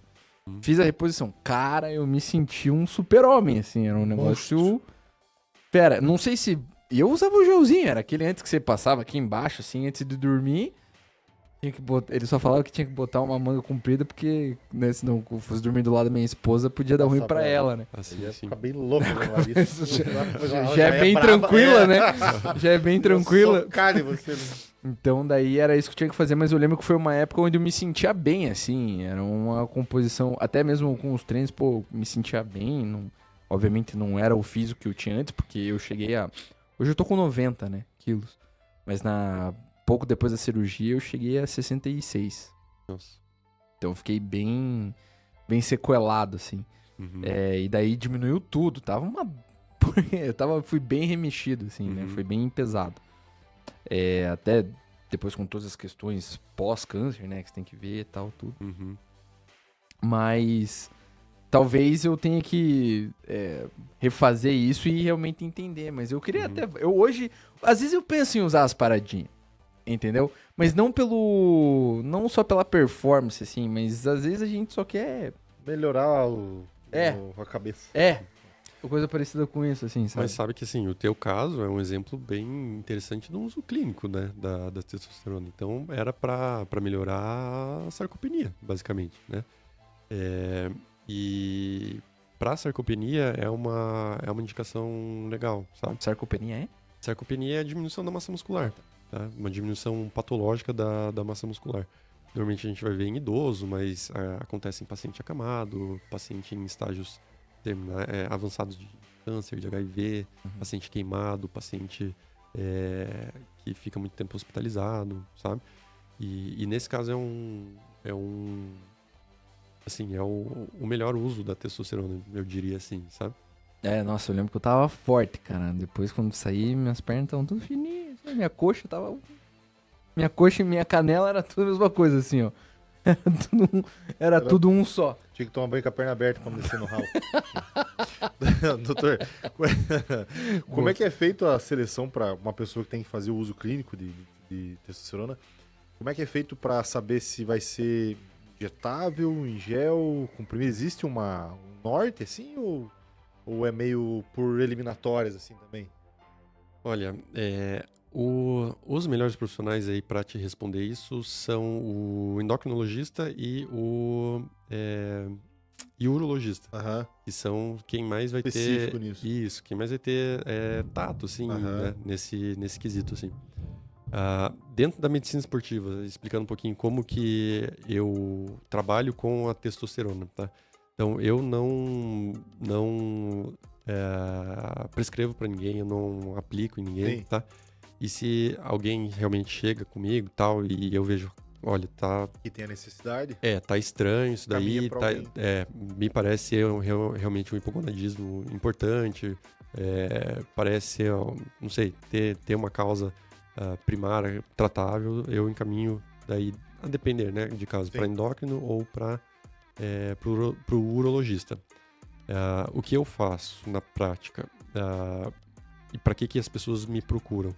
Fiz a reposição. Cara, eu me senti um super-homem, assim. Era um negócio... Pera, não sei se... Eu usava o gelzinho, era aquele antes que você passava aqui embaixo, assim, antes de dormir. Ele só falava que tinha que botar uma manga comprida, porque, né, senão eu fosse dormir do lado da minha esposa, podia dar ruim pra ela, né? Assim, Ia assim. ficar bem louco, né, Larissa? Já é bem tranquila, né? Já é bem tranquila. Socar em você, né? Então, daí era isso que eu tinha que fazer, mas eu lembro que foi uma época onde eu me sentia bem, assim. Era uma composição, até mesmo com os treinos, pô, me sentia bem. Obviamente não era o físico que eu tinha antes, porque eu cheguei a... Hoje eu tô com 90, né, quilos. Mas pouco depois da cirurgia eu cheguei a 66. Nossa. Então eu fiquei bem sequelado, assim. Uhum. E daí diminuiu tudo. Fui bem remexido, assim, né? Foi bem pesado. Até depois com todas as questões pós-câncer, né? Que você tem que ver e tal, tudo. Uhum. Mas talvez eu tenha que refazer isso e realmente entender. Mas eu queria até... Hoje, às vezes eu penso em usar as paradinhas. Entendeu? Mas não só pela performance, assim, mas às vezes a gente só quer... Melhorar a cabeça. Coisa parecida com isso, assim, sabe? Mas sabe que, assim, o teu caso é um exemplo bem interessante do uso clínico, né, da testosterona. Então, era pra melhorar a sarcopenia, basicamente, né? E pra sarcopenia é uma indicação legal, sabe? Sarcopenia é? Sarcopenia é a diminuição da massa muscular. Tá? Uma diminuição patológica da massa muscular. Normalmente a gente vai ver em idoso, mas acontece em paciente acamado, paciente em estágios avançados de câncer, de HIV, paciente queimado, paciente que fica muito tempo hospitalizado, sabe? E nesse caso é o melhor uso da testosterona, eu diria assim, sabe? Nossa, eu lembro que eu tava forte, cara. Depois, quando saí, minhas pernas estavam tudo fininhas. Minha coxa tava... Minha coxa e minha canela era tudo a mesma coisa, assim, ó. Era tudo um só. Tinha que tomar banho com a perna aberta pra descer no ralo. Doutor, como é que é feita a seleção para uma pessoa que tem que fazer o uso clínico de testosterona? Como é que é feito para saber se vai ser injetável, em gel, comprimido? Existe um norte, assim, ou é meio por eliminatórias, assim, também? Olha, os melhores profissionais aí para te responder isso são o endocrinologista e o urologista, que são quem mais vai Específico ter nisso. isso, quem mais vai ter tato, assim, né, nesse quesito, assim. Dentro da medicina esportiva, explicando um pouquinho como que eu trabalho com a testosterona, tá? Então, eu não prescrevo para ninguém, eu não aplico em ninguém, Sim. tá? E se alguém realmente chega comigo e tal, e eu vejo, olha, tá... Que tem a necessidade. tá estranho isso daí, Caminha pra alguém. me parece ser realmente um hipogonadismo importante, parece ser, não sei, ter uma causa primária tratável, eu encaminho daí, a depender, né, de caso, para endócrino ou para pro urologista. O que eu faço na prática e para que as pessoas me procuram?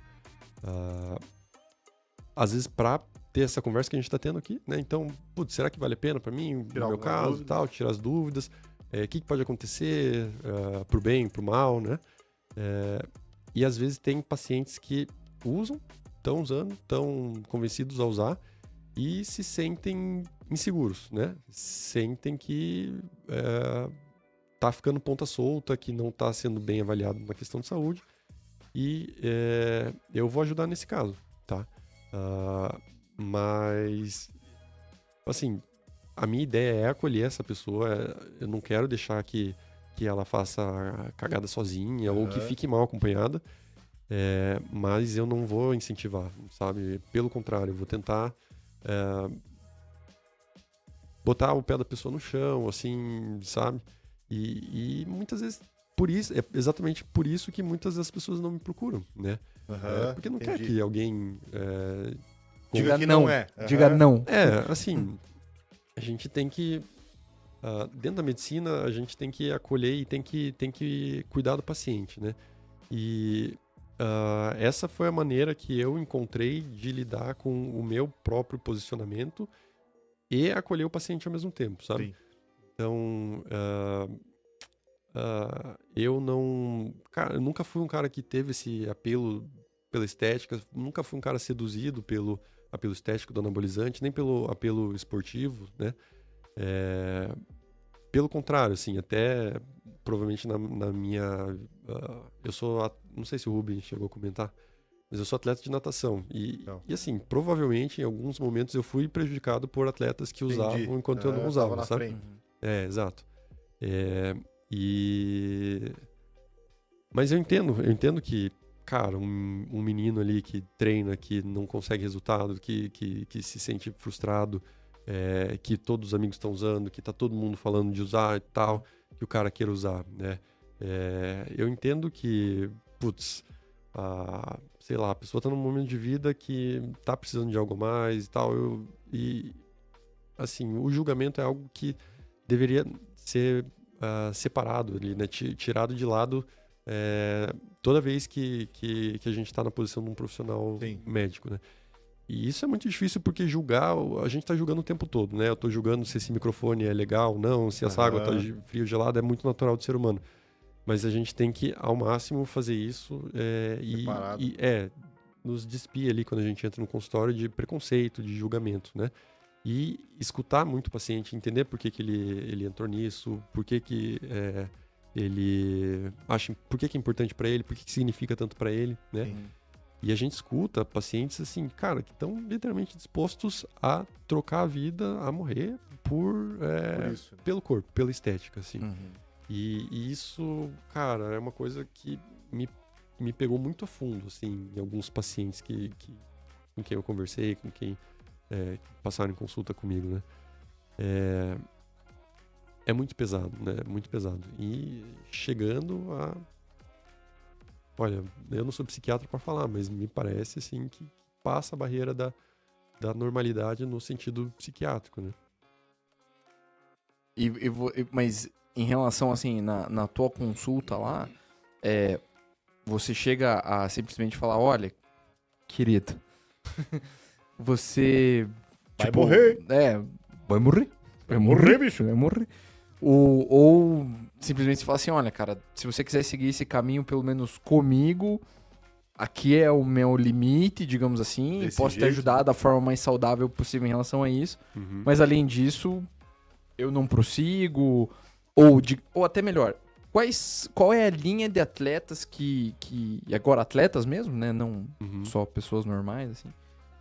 Às vezes para ter essa conversa que a gente está tendo aqui, né? Então, putz, será que vale a pena para mim, no meu caso, tal, tirar as dúvidas? O que pode acontecer pro bem, pro mal, né? E às vezes tem pacientes que estão usando, estão convencidos a usar e se sentem inseguros, né? Sentem que tá ficando ponta solta, que não tá sendo bem avaliado na questão de saúde. E eu vou ajudar nesse caso, tá? Mas, assim, a minha ideia é acolher essa pessoa. Eu não quero deixar que ela faça cagada sozinha ou que fique mal acompanhada. Mas eu não vou incentivar, sabe? Pelo contrário, eu vou tentar botar o pé da pessoa no chão, assim, sabe? E muitas vezes, exatamente por isso que muitas das pessoas não me procuram, né? Porque não quer que alguém... diga que não é. Diga não. Assim, a gente tem que... dentro da medicina, a gente tem que acolher e tem que cuidar do paciente, né? E essa foi a maneira que eu encontrei de lidar com o meu próprio posicionamento e acolher o paciente ao mesmo tempo, sabe? Sim. Então, eu não... Cara, eu nunca fui um cara que teve esse apelo pela estética, nunca fui um cara seduzido pelo apelo estético do anabolizante, nem pelo apelo esportivo, né? Pelo contrário, assim, até provavelmente na minha... eu sou... Não sei se o Rubens chegou a comentar, mas eu sou atleta de natação. E assim, provavelmente em alguns momentos eu fui prejudicado por atletas que usavam enquanto eu não usava, sabe? Exato. Mas eu entendo que, cara, um menino ali que treina, que não consegue resultado, que se sente frustrado, que todos os amigos estão usando, que tá todo mundo falando de usar e tal, que o cara queira usar, né? Eu entendo que, putz, sei lá, a pessoa tá num momento de vida que tá precisando de algo mais e tal, e assim, o julgamento é algo que deveria ser separado ali, né? Tirado de lado toda vez que a gente tá na posição de um profissional médico, né? E isso é muito difícil porque a gente tá julgando o tempo todo, né? Eu tô julgando se esse microfone é legal ou não, se essa água tá fria ou gelada, é muito natural do ser humano. Mas a gente tem que, ao máximo, fazer isso e nos despir ali quando a gente entra no consultório de preconceito, de julgamento, né? E escutar muito o paciente, entender por que ele entrou nisso, por que ele acha, por que é importante para ele, por que significa tanto para ele, né? E a gente escuta pacientes assim, cara, que estão literalmente dispostos a trocar a vida, a morrer por isso, né? pelo corpo, pela estética, assim. Uhum. E isso, cara, é uma coisa que me pegou muito a fundo, assim, em alguns pacientes com quem eu conversei, com quem passaram em consulta comigo, né? É muito pesado, né? Muito pesado. E chegando a... Olha, eu não sou psiquiatra para falar, mas me parece, assim, que passa a barreira da normalidade no sentido psiquiátrico, né? Mas em relação, assim, na tua consulta lá, você chega a simplesmente falar, olha, querido, você... Vai morrer. Vai morrer. Vai morrer, bicho. Vai morrer. Ou simplesmente você fala assim, olha, cara, se você quiser seguir esse caminho, pelo menos comigo, aqui é o meu limite, digamos assim, Desse posso te jeito, ajudar da forma mais saudável possível em relação a isso, Uhum. mas além disso, eu não prossigo, ou até melhor, qual é a linha de atletas e agora atletas mesmo, né, não Uhum. só pessoas normais, assim,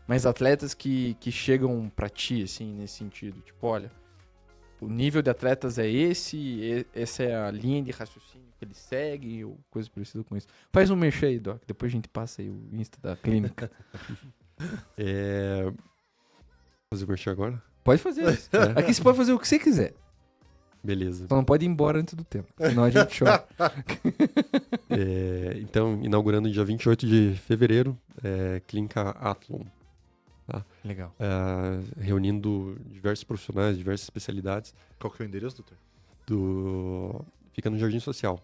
mas atletas que chegam pra ti, assim, nesse sentido, tipo, olha, o nível de atletas é esse, essa é a linha de raciocínio que ele segue, ou coisa parecida com isso. Faz um merchan aí, Doc, depois a gente passa aí o Insta da clínica. Fazer o merchan agora? Pode fazer isso. Aqui você pode fazer o que você quiser, Beleza. só não pode ir embora antes do tempo, senão a gente chora. Então, inaugurando dia 28 de fevereiro, Clínica Athlon. Legal. Reunindo diversos profissionais, diversas especialidades. Qual que é o endereço, doutor? Fica no Jardim Social.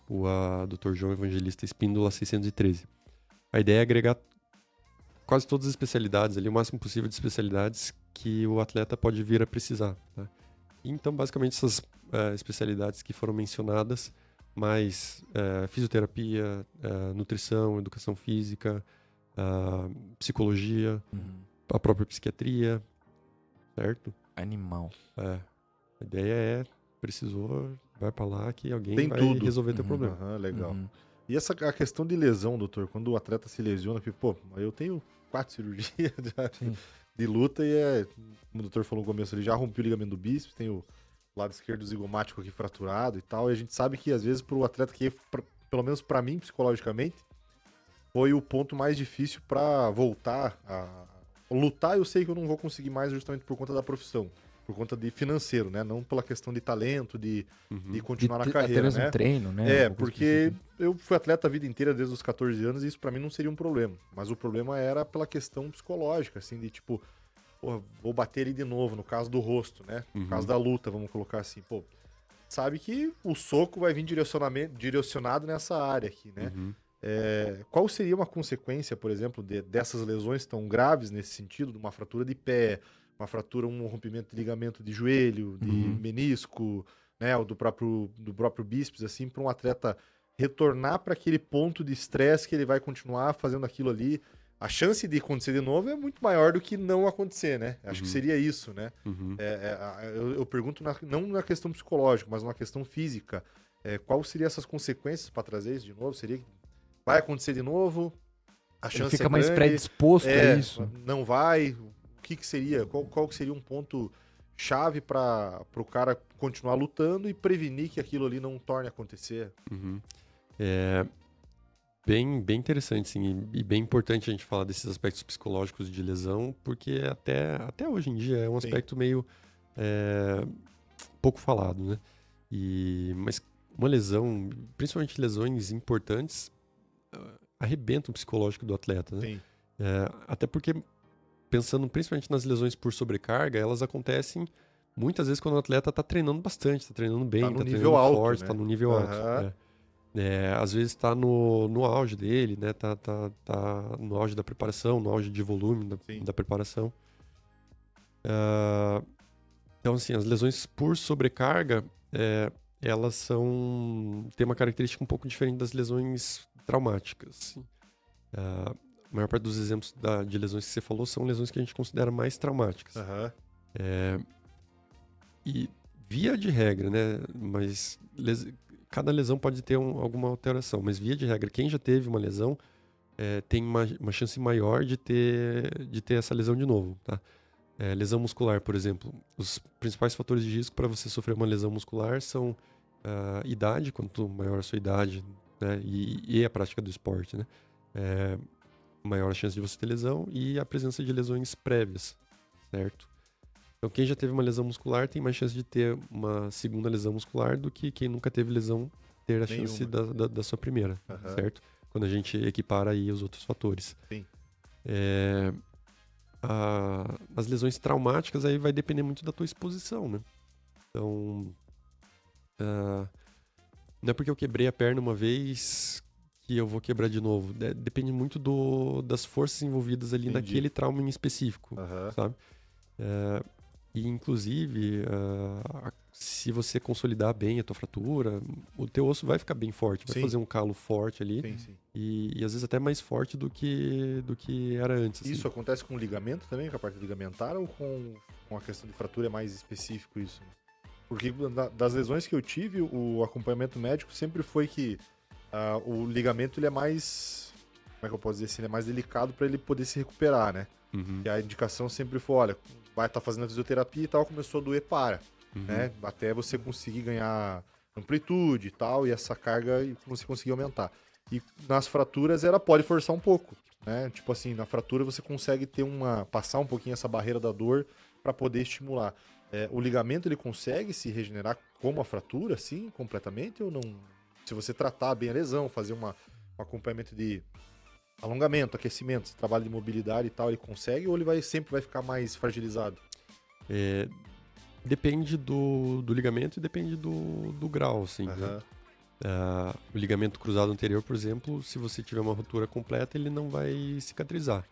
Rua Dr. João Evangelista Espíndola 613. A ideia é agregar quase todas as especialidades ali, o máximo possível de especialidades que o atleta pode vir a precisar. Tá? Então, basicamente, essas especialidades que foram mencionadas, mais fisioterapia, nutrição, educação física, psicologia, a própria psiquiatria, certo? Animal. A ideia precisou, vai pra lá que alguém Tem vai tudo. resolver teu problema. Aham, legal. Uhum. E a questão de lesão, doutor, quando o atleta se lesiona, pô, eu tenho 4 cirurgias de luta e como o doutor falou no começo, ele já rompeu o ligamento do bíceps, tem o lado esquerdo zigomático aqui fraturado e tal, e a gente sabe que às vezes pro atleta que, pelo menos pra mim, psicologicamente, foi o ponto mais difícil pra voltar a lutar. Eu sei que eu não vou conseguir mais justamente por conta da profissão, por conta de financeiro, né? Não pela questão de talento, de continuar na carreira, Até mesmo né? treino, né? Alguma coisa Porque específica. eu fui atleta a vida inteira desde os 14 anos e isso pra mim não seria um problema. Mas o problema era pela questão psicológica, assim, de tipo, porra, vou bater ele de novo, no caso do rosto, né? No caso da luta, vamos colocar assim, pô, sabe que o soco vai vir direcionado nessa área aqui, né? Qual seria uma consequência, por exemplo, dessas lesões tão graves nesse sentido, de uma fratura de pé, uma fratura, um rompimento de ligamento de joelho, de menisco, né, ou do próprio bíceps, assim, para um atleta retornar para aquele ponto de estresse que ele vai continuar fazendo aquilo ali? A chance de acontecer de novo é muito maior do que não acontecer, né? Acho que seria isso, né? Eu pergunto não na questão psicológica, mas na questão física. Qual seriam essas consequências para trazer isso de novo? Seria que vai acontecer de novo? A Ele chance fica é mais grande? predisposto a isso. Não vai? O que seria? Qual que seria um ponto chave para o cara continuar lutando e prevenir que aquilo ali não torne a acontecer? Bem interessante, sim, e bem importante a gente falar desses aspectos psicológicos de lesão, porque até hoje em dia é um aspecto meio pouco falado, né? Mas uma lesão, principalmente lesões importantes, arrebenta o psicológico do atleta, né? Sim. Até porque, pensando principalmente nas lesões por sobrecarga, elas acontecem muitas vezes quando o atleta está treinando bastante, está treinando bem, Tá no está nível treinando alto, forte, né? está no nível alto. Às vezes está no auge dele, né? Tá no auge da preparação, no auge de volume da preparação. Então, assim, as lesões por sobrecarga, elas têm uma característica um pouco diferente das lesões traumáticas. Assim. A maior parte dos exemplos de lesões que você falou são lesões que a gente considera mais traumáticas. E via de regra, né? Mas cada lesão pode ter alguma alteração, mas via de regra, quem já teve uma lesão tem uma chance maior de ter essa lesão de novo, tá? Lesão muscular, por exemplo. Os principais fatores de risco para você sofrer uma lesão muscular são idade, quanto maior a sua idade, né? E a prática do esporte, né? Maior a chance de você ter lesão e a presença de lesões prévias, certo? Então, quem já teve uma lesão muscular tem mais chance de ter uma segunda lesão muscular do que quem nunca teve lesão ter a chance da sua primeira, certo? Quando a gente equipara aí os outros fatores. Sim. As lesões traumáticas aí vai depender muito da tua exposição, né? Então, não é porque eu quebrei a perna uma vez que eu vou quebrar de novo. Depende muito das forças envolvidas ali naquele trauma em específico, sabe? E, inclusive, se você consolidar bem a tua fratura, o teu osso vai ficar bem forte, vai fazer um calo forte ali. Sim. E às vezes até mais forte do que era antes. Isso acontece com o ligamento também, com a parte ligamentar, ou com a questão de fratura é mais específico isso? Porque das lesões que eu tive, o acompanhamento médico sempre foi que o ligamento ele é mais, como é que eu posso dizer assim, ele é mais delicado para ele poder se recuperar, né? E a indicação sempre foi, olha, vai estar fazendo a fisioterapia e tal, começou a doer, né? Até você conseguir ganhar amplitude e tal, e essa carga você conseguir aumentar. E nas fraturas pode forçar um pouco, né? Tipo assim, na fratura você consegue passar um pouquinho essa barreira da dor para poder estimular. O ligamento ele consegue se regenerar como a fratura, assim, completamente ou não? Se você tratar bem a lesão, fazer um acompanhamento de alongamento, aquecimento, trabalho de mobilidade e tal, ele consegue ou ele sempre vai ficar mais fragilizado? Depende do ligamento e depende do grau, assim, né? O ligamento cruzado anterior, por exemplo, se você tiver uma ruptura completa, ele não vai cicatrizar.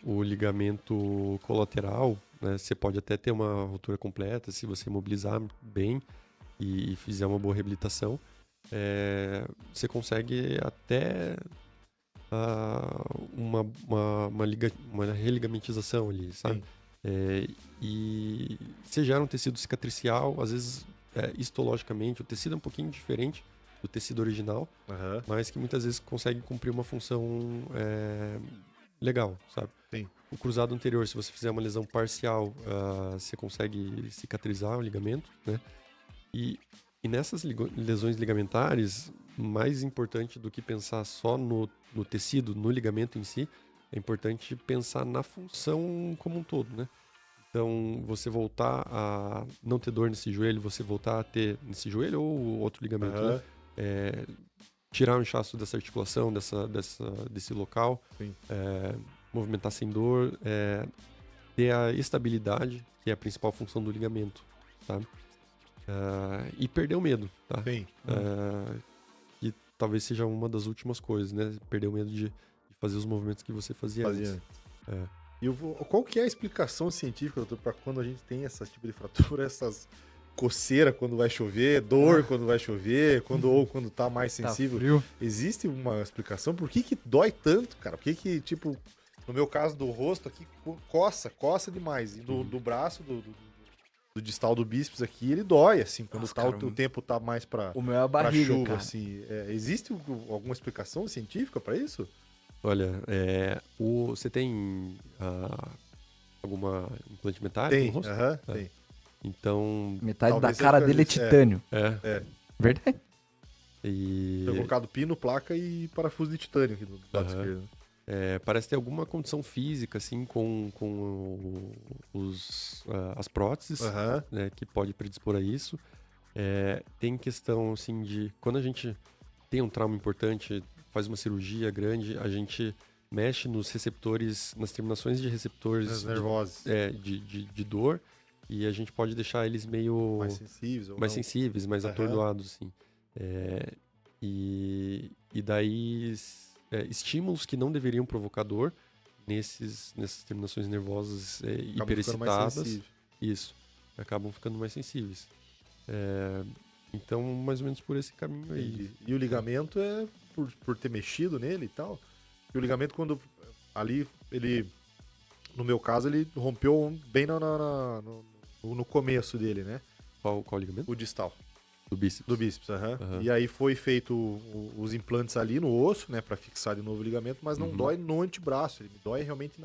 O ligamento colateral, né, você pode até ter uma ruptura completa se você mobilizar bem e fizer uma boa reabilitação. Você consegue até uma religamentização ali, sabe? E você gera um tecido cicatricial, às vezes histologicamente, o tecido é um pouquinho diferente do tecido original, mas que muitas vezes consegue cumprir uma função legal, sabe? Sim. O cruzado anterior, se você fizer uma lesão parcial, você consegue cicatrizar o ligamento, né? E nessas lesões ligamentares, mais importante do que pensar só no tecido, no ligamento em si, é importante pensar na função como um todo, né? Então, você voltar a não ter dor nesse joelho, você voltar a ter nesse joelho ou outro ligamento, né? Tirar o inchaço dessa articulação, desse local, movimentar sem dor, ter a estabilidade, que é a principal função do ligamento, sabe? E perder o medo, tá? Sim. Que talvez seja uma das últimas coisas, né? Perder o medo de fazer os movimentos que você fazia antes. E qual que é a explicação científica, doutor, para quando a gente tem esse tipo de fratura, essas coceiras quando vai chover, dor quando vai chover, ou quando tá mais sensível? Tá frio. Existe uma explicação? Por que dói tanto, cara? Por que tipo, no meu caso do rosto aqui, coça demais. E do braço, do distal do bíceps aqui, ele dói, assim, quando o tempo tá mais pra, O meu é a barriga, chuva, cara. assim. Existe alguma explicação científica para isso? Olha, você tem alguma implante metálico Tem, no rosto? tem. Então, Metade Talvez da cara seja dele é isso, titânio. Verdade? E Foi colocado pino, placa e parafuso de titânio aqui do lado esquerdo. parece ter alguma condição física, assim, com as próteses, né, que pode predispor a isso. Tem questão, assim, de... Quando a gente tem um trauma importante, faz uma cirurgia grande, a gente mexe nos receptores, nas terminações de receptores nervosos. de dor, e a gente pode deixar eles meio... Mais sensíveis ou mais não? sensíveis, mais atordoados, assim. E daí, estímulos que não deveriam provocar dor nessas terminações nervosas Acabam ficando mais hiperexcitadas, sensíveis. isso, acabam ficando mais sensíveis. Então, mais ou menos por esse caminho aí. Entendi. E o ligamento por ter mexido nele e tal. E o ligamento, quando ali, ele, no meu caso, ele rompeu bem no começo dele, né? Qual ligamento? O distal. Do bíceps. Do bíceps, aham. Aham. E aí foi feito os implantes ali no osso, né, pra fixar de novo o ligamento, mas não dói no antebraço, ele dói realmente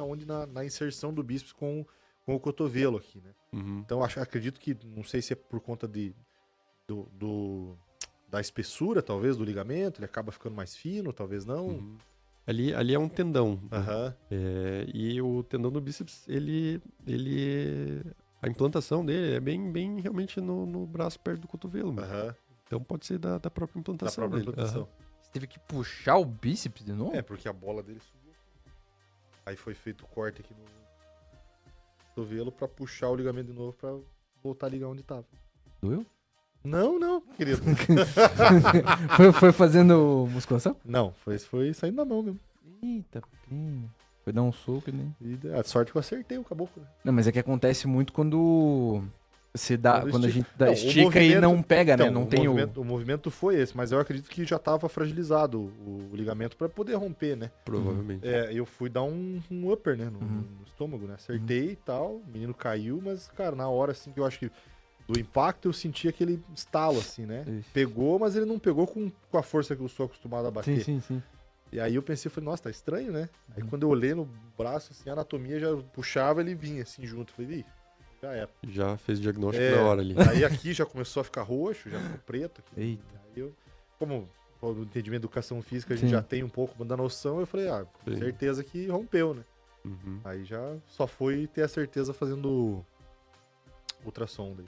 na inserção do bíceps com o cotovelo aqui, né. Uhum. Então acredito que, não sei se é por conta da espessura, talvez, do ligamento, ele acaba ficando mais fino, talvez não. Uhum. Ali é um tendão. Aham. E o tendão do bíceps, a implantação dele é bem realmente no braço perto do cotovelo. Mano. Aham. Então pode ser da própria Da implantação própria dele. implantação. Você teve que puxar o bíceps de novo? É, porque a bola dele subiu. Aí foi feito o corte aqui no cotovelo pra puxar o ligamento de novo pra voltar a ligar onde tava. Doeu? Não, querido. foi fazendo musculação? Não, foi saindo da mão mesmo. Eita, pena. Foi dar um soco, né? E a sorte que eu acertei o caboclo. Né? Não, mas é que acontece muito quando você dá, Quando quando a estica. gente dá, Não, o estica e movimento- não pega, né? Então, Não tem o movimento foi esse, mas eu acredito que já estava fragilizado o ligamento para poder romper, né? Provavelmente. Eu fui dar um upper, né? No Uhum. estômago, né? Acertei e tal, o menino caiu, mas, cara, na hora, assim, que eu acho que do impacto eu senti aquele estalo, assim, né? Isso. Pegou, mas ele não pegou com a força que eu sou acostumado a bater. Sim. E aí eu pensei, falei, nossa, tá estranho, né? Aí Uhum. quando eu olhei no braço, assim, a anatomia já puxava, ele vinha, assim, junto. Falei, ih, já era. Já fez o diagnóstico É, na hora ali. Aí aqui já começou a ficar roxo, já ficou preto. Aqui. Eita. Aí eu, como o entendimento de educação física a Sim. gente já tem um pouco da noção, eu falei, com Sim. certeza que rompeu, né? Uhum. Aí já só foi ter a certeza fazendo ultrassom daí.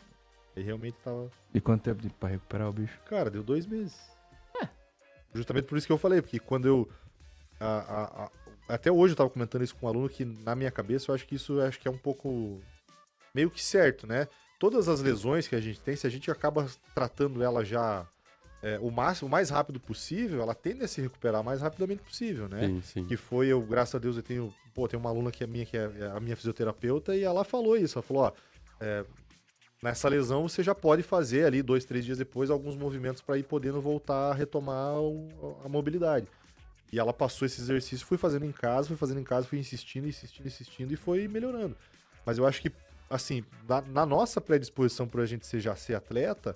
Aí realmente tava... E quanto tempo pra recuperar o bicho? Cara, deu 2 meses. Justamente por isso que eu falei, porque quando eu... até hoje eu tava comentando isso com um aluno que na minha cabeça eu acho que isso é um pouco meio que certo, né? Todas as lesões que a gente tem, se a gente acaba tratando ela já o mais rápido possível, ela tende a se recuperar o mais rapidamente possível, né? Sim. Que foi, graças a Deus, eu tenho uma aluna que é minha, que é a minha fisioterapeuta, e ela falou isso, ela falou, nessa lesão você já pode fazer ali 2, 3 dias depois alguns movimentos para ir podendo voltar a retomar a mobilidade. E ela passou esse exercício, fui fazendo em casa, fui insistindo e foi melhorando. Mas eu acho que, assim, na nossa predisposição pra gente já ser atleta,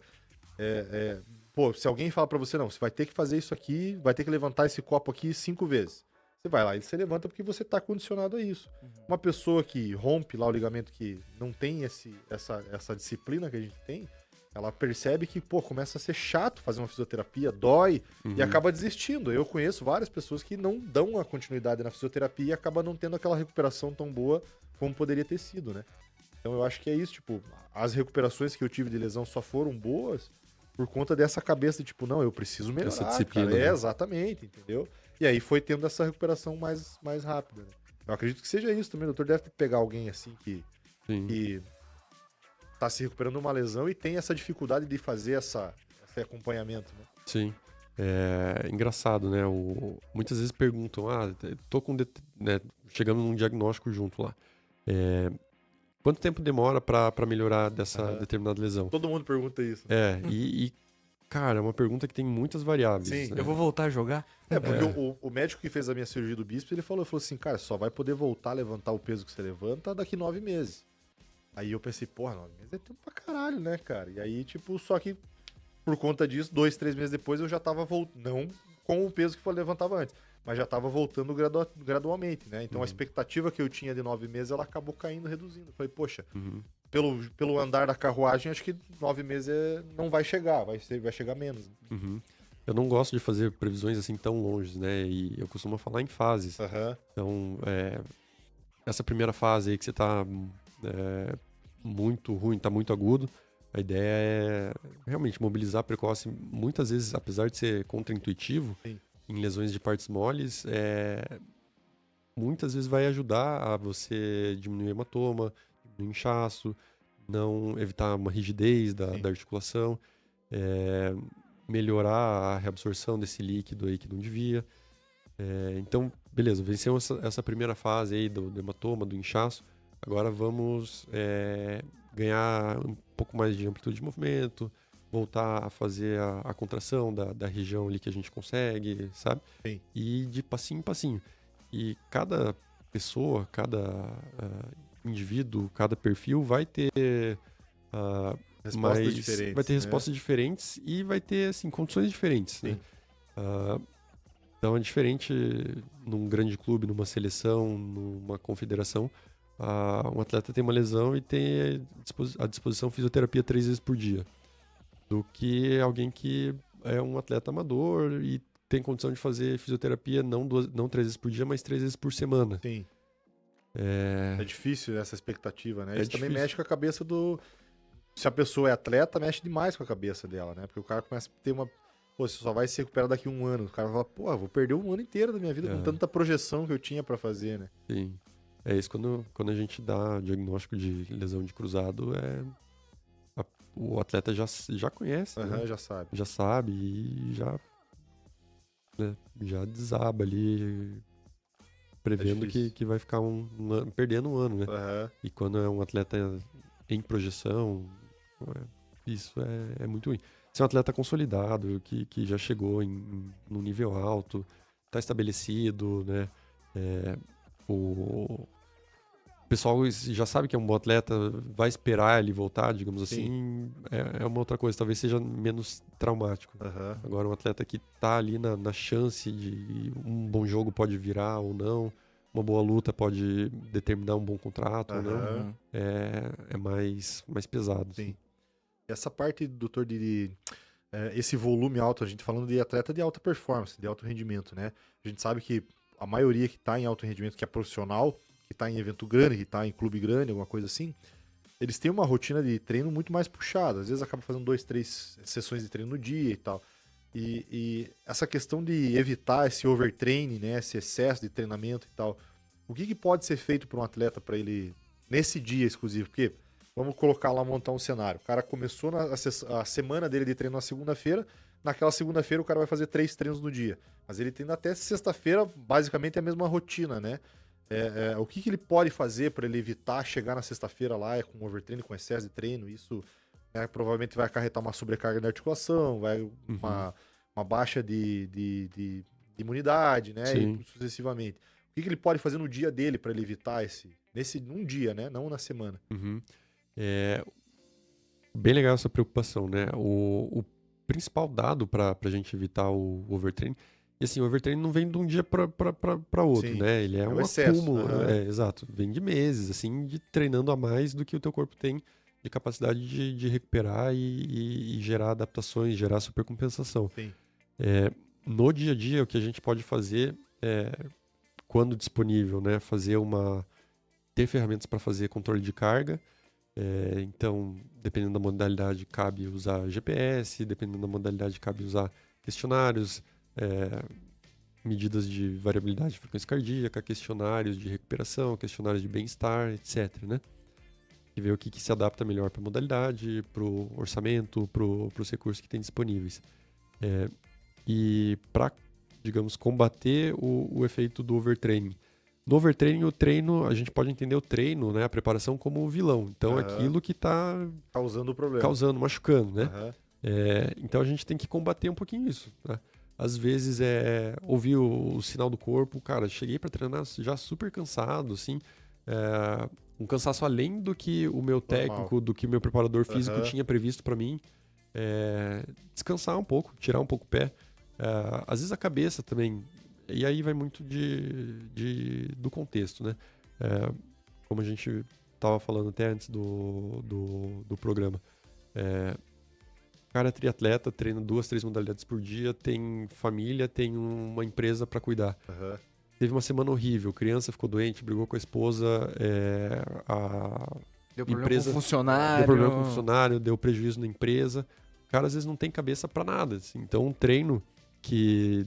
se alguém fala pra você, não, você vai ter que fazer isso aqui, vai ter que levantar esse copo aqui 5 vezes. Você vai lá e você levanta porque você tá condicionado a isso. Uma pessoa que rompe lá o ligamento, que não tem essa disciplina que a gente tem, ela percebe que, começa a ser chato fazer uma fisioterapia, dói e acaba desistindo. Eu conheço várias pessoas que não dão a continuidade na fisioterapia e acabam não tendo aquela recuperação tão boa como poderia ter sido, né? Então eu acho que é isso, tipo, as recuperações que eu tive de lesão só foram boas por conta dessa cabeça de, tipo, não, eu preciso melhorar, Essa disciplina, cara. né? Exatamente, entendeu? E aí foi tendo essa recuperação mais rápida, né? Eu acredito que seja isso também. O doutor deve pegar alguém assim Sim. que tá se recuperando de uma lesão e tem essa dificuldade de fazer esse acompanhamento, né? Sim. É engraçado, né? Muitas vezes perguntam, tô com... né, chegando num diagnóstico junto lá. Quanto tempo demora pra melhorar dessa determinada lesão? Todo mundo pergunta isso. Cara, é uma pergunta que tem muitas variáveis. Sim. Né? Eu vou voltar a jogar? Porque o médico que fez a minha cirurgia do bíceps, ele falou assim, cara, só vai poder voltar a levantar o peso que você levanta daqui 9 meses. Aí eu pensei, 9 meses é tempo pra caralho, né, cara? E aí, tipo, só que por conta disso, 2, 3 meses depois eu já tava voltando, não com o peso que eu levantava antes, mas já tava voltando gradualmente, né? Então a expectativa que eu tinha de 9 meses, ela acabou caindo, reduzindo. Eu falei, poxa, pelo andar da carruagem, acho que 9 meses não vai chegar, vai chegar menos. Uhum. Eu não gosto de fazer previsões assim tão longe, né? E eu costumo falar em fases. Então, essa primeira fase aí que você tá muito ruim, tá muito agudo, a ideia é realmente mobilizar precoce. Muitas vezes, apesar de ser contraintuitivo, Sim. em lesões de partes moles, muitas vezes vai ajudar a você diminuir hematoma, diminuir inchaço, não evitar uma rigidez da articulação, melhorar a reabsorção desse líquido aí que não devia. Então, beleza, vencemos essa primeira fase aí do hematoma, do inchaço. Agora vamos ganhar um pouco mais de amplitude de movimento, voltar a fazer a contração da região ali que a gente consegue, sabe? Sim. E de passinho em passinho. E cada pessoa, cada indivíduo, cada perfil vai ter Respostas mas diferentes, vai ter né? respostas diferentes e vai ter, assim, condições diferentes, né? Sim. Então é diferente num grande clube, numa seleção, numa confederação. Um atleta tem uma lesão e tem à disposição fisioterapia 3 vezes por dia. Do que alguém que é um atleta amador e tem condição de fazer fisioterapia não 3 vezes por dia, mas 3 vezes por semana. Sim. É, É difícil essa expectativa, né? É Isso também difícil. mexe com a cabeça do... Se a pessoa é atleta, mexe demais com a cabeça dela, né? Porque o cara começa a ter uma... Pô, você só vai se recuperar daqui a 1 ano. O cara fala, pô, eu vou perder 1 ano inteiro da minha vida com tanta projeção que eu tinha pra fazer, né? sim. É isso, quando a gente dá diagnóstico de lesão de cruzado, o atleta já conhece, né? Aham, já sabe. Já sabe e já desaba ali, prevendo difícil. que vai ficar perdendo 1 ano, né? Aham. E quando é um atleta em projeção, isso é muito ruim. Se é um atleta consolidado, que já chegou num nível alto, está estabelecido, né? O pessoal já sabe que é um bom atleta, vai esperar ele voltar, digamos assim, é uma outra coisa, talvez seja menos traumático. Aham. Agora, um atleta que tá ali na chance de um bom jogo pode virar ou não, uma boa luta pode determinar um bom contrato ou não, Aham. é mais pesado. Sim. Assim. Essa parte, doutor, esse volume alto, a gente falando de atleta de alta performance, de alto rendimento, né? A gente sabe que a maioria que tá em alto rendimento, que é profissional, que tá em evento grande, que tá em clube grande, alguma coisa assim, eles têm uma rotina de treino muito mais puxada. Às vezes acaba fazendo 2, 3 sessões de treino no dia e tal. E essa questão de evitar esse overtraining, né, esse excesso de treinamento e tal, o que pode ser feito para um atleta para ele, nesse dia exclusivo? Porque, vamos colocar lá, montar um cenário. O cara começou a semana dele de treino na segunda-feira, naquela segunda-feira o cara vai fazer 3 treinos no dia. Mas ele tem até sexta-feira, basicamente, a mesma rotina, né? O que ele pode fazer para ele evitar chegar na sexta-feira lá com overtraining, com excesso de treino? Isso, né, provavelmente vai acarretar uma sobrecarga na articulação, uma baixa de imunidade, né? Sim. E sucessivamente. O que ele pode fazer no dia dele para ele evitar num dia, né? Não na semana. Uhum. Bem legal essa preocupação, né? O principal dado para a gente evitar o overtraining, e assim, o overtraining não vem de um dia para outro, Sim. né? Ele é um excesso. acúmulo, Aham. exato. Vem de meses, assim, de treinando a mais do que o teu corpo tem de capacidade de recuperar e gerar adaptações, gerar supercompensação. Sim. No dia a dia, o que a gente pode fazer quando disponível, né? Ter ferramentas para fazer controle de carga. Então, dependendo da modalidade, cabe usar GPS, dependendo da modalidade, cabe usar questionários, medidas de variabilidade de frequência cardíaca, questionários de recuperação, questionários de bem-estar, etc. Né? E ver o que se adapta melhor para a modalidade, para o orçamento, para os recursos que tem disponíveis. E para, digamos, combater o efeito do overtraining. No overtraining, a gente pode entender o treino, né, a preparação como o vilão. Então, aquilo que está Causando o problema. machucando, né? Aham. Então, a gente tem que combater um pouquinho isso, né? Às vezes, ouvir o sinal do corpo, cara, cheguei para treinar já super cansado, assim, um cansaço além do que o meu técnico, do que o meu preparador físico tinha previsto para mim. Descansar um pouco, tirar um pouco o pé. Às vezes a cabeça também, e aí vai muito do contexto, né? Como a gente estava falando até antes do programa. O cara é triatleta, treina 2, 3 modalidades por dia, tem família, tem uma empresa para cuidar. Aham. Teve uma semana horrível, criança ficou doente, brigou com a esposa, Deu problema empresa com o funcionário. deu problema com o funcionário, deu prejuízo na empresa. O cara às vezes não tem cabeça para nada. Assim. Então um treino que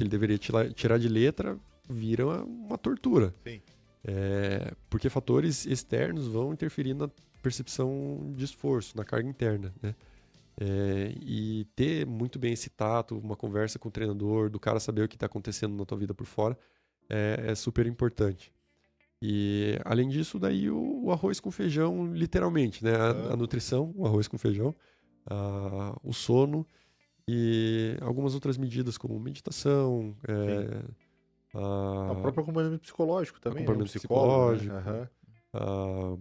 ele deveria tirar de letra vira uma tortura. Sim. Porque fatores externos vão interferir na percepção de esforço, na carga interna, né? E ter muito bem esse tato, uma conversa com o treinador, do cara saber o que está acontecendo na tua vida por fora, é super importante. E além disso, daí o arroz com feijão, literalmente, né? A nutrição, o arroz com feijão, o sono e algumas outras medidas como meditação, O próprio acompanhamento psicológico também, acompanhamento né? Um psicólogo, psicológico. né? Aham.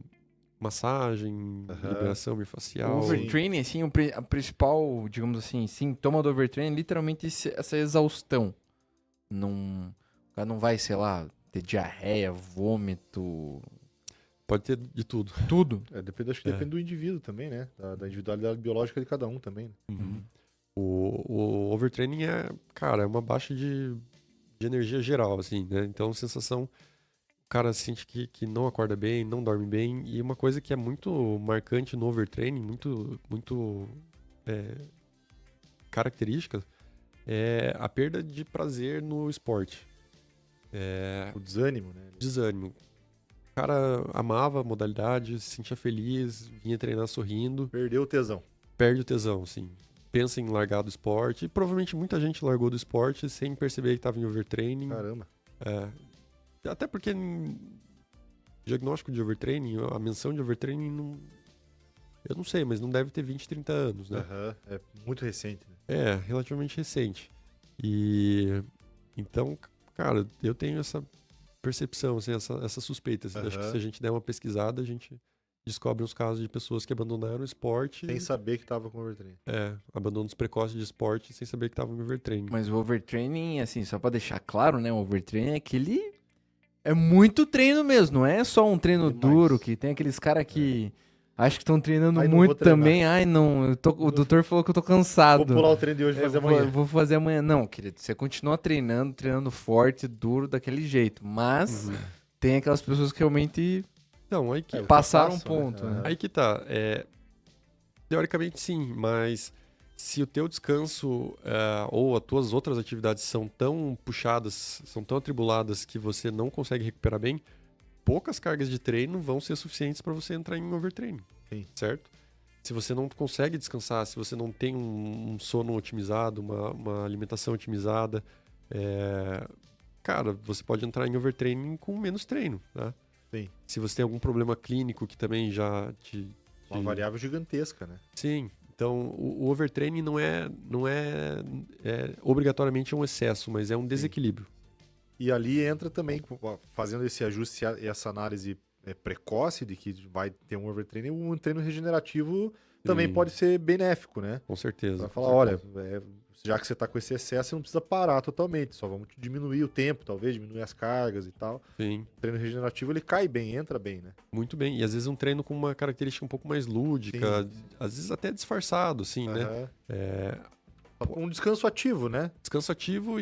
massagem, liberação O miofascial. overtraining, assim, a principal, digamos assim, sintoma do overtraining é literalmente essa exaustão. Não, o cara não vai, sei lá, ter diarreia, vômito, Pode ter de tudo. tudo. Acho que depende do indivíduo também, né? Da individualidade biológica de cada um também. Né? Uhum. O overtraining cara, é uma baixa de energia geral, assim, né? Então, sensação, o cara sente que não acorda bem, não dorme bem. E uma coisa que é muito marcante no overtraining, muito característica, é a perda de prazer no esporte. O desânimo, né? Desânimo. O cara amava a modalidade, se sentia feliz, vinha treinar sorrindo, Perdeu o tesão. perde o tesão, assim. Pensa em largar do esporte. E provavelmente muita gente largou do esporte sem perceber que estava em overtraining. Caramba. Até porque diagnóstico de overtraining, a menção de overtraining, eu não sei, mas não deve ter 20, 30 anos, né? É muito recente, né? É, relativamente recente. E então, cara, eu tenho essa percepção, assim, essa suspeita. Assim, acho que se a gente der uma pesquisada, a gente descobre uns casos de pessoas que abandonaram o esporte. Sem saber que tava com overtraining. Abandonos precoces de esporte sem saber que estavam em overtraining. Mas o overtraining, assim, só pra deixar claro, né? O overtraining é aquele... É muito treino mesmo, não é só um treino Demais. duro, que tem aqueles caras que... Acho que estão treinando Ai, não muito vou treinar. também. Ai, não, o doutor falou que eu tô cansado. Vou pular o treino de hoje e fazer amanhã. Vou fazer amanhã. Não, querido, você continua treinando forte, duro, daquele jeito. Mas tem aquelas pessoas que realmente Então, aí que, passaram um faço, né? ponto, né? aí que tá. Teoricamente sim, mas se o teu descanso ou as tuas outras atividades são tão puxadas, são tão atribuladas que você não consegue recuperar bem, poucas cargas de treino vão ser suficientes para você entrar em overtraining, Sim. certo? Se você não consegue descansar, se você não tem um sono otimizado, uma alimentação otimizada, cara, você pode entrar em overtraining com menos treino, tá? Sim. Se você tem algum problema clínico que também já Uma variável gigantesca, né? Sim, então o overtraining não é obrigatoriamente um excesso, mas é um desequilíbrio. E ali entra também, fazendo esse ajuste e essa análise precoce de que vai ter um overtraining, um treino regenerativo também Sim. pode ser benéfico, né? Com certeza. Vai falar, com olha, certeza. já que você tá com esse excesso, você não precisa parar totalmente, só vamos diminuir o tempo, talvez, diminuir as cargas e tal. Sim, O treino regenerativo, ele cai bem, entra bem, né? muito bem. E às vezes um treino com uma característica um pouco mais lúdica, Sim. às vezes até disfarçado, assim, né? Aham. Um descanso ativo, né? Descanso ativo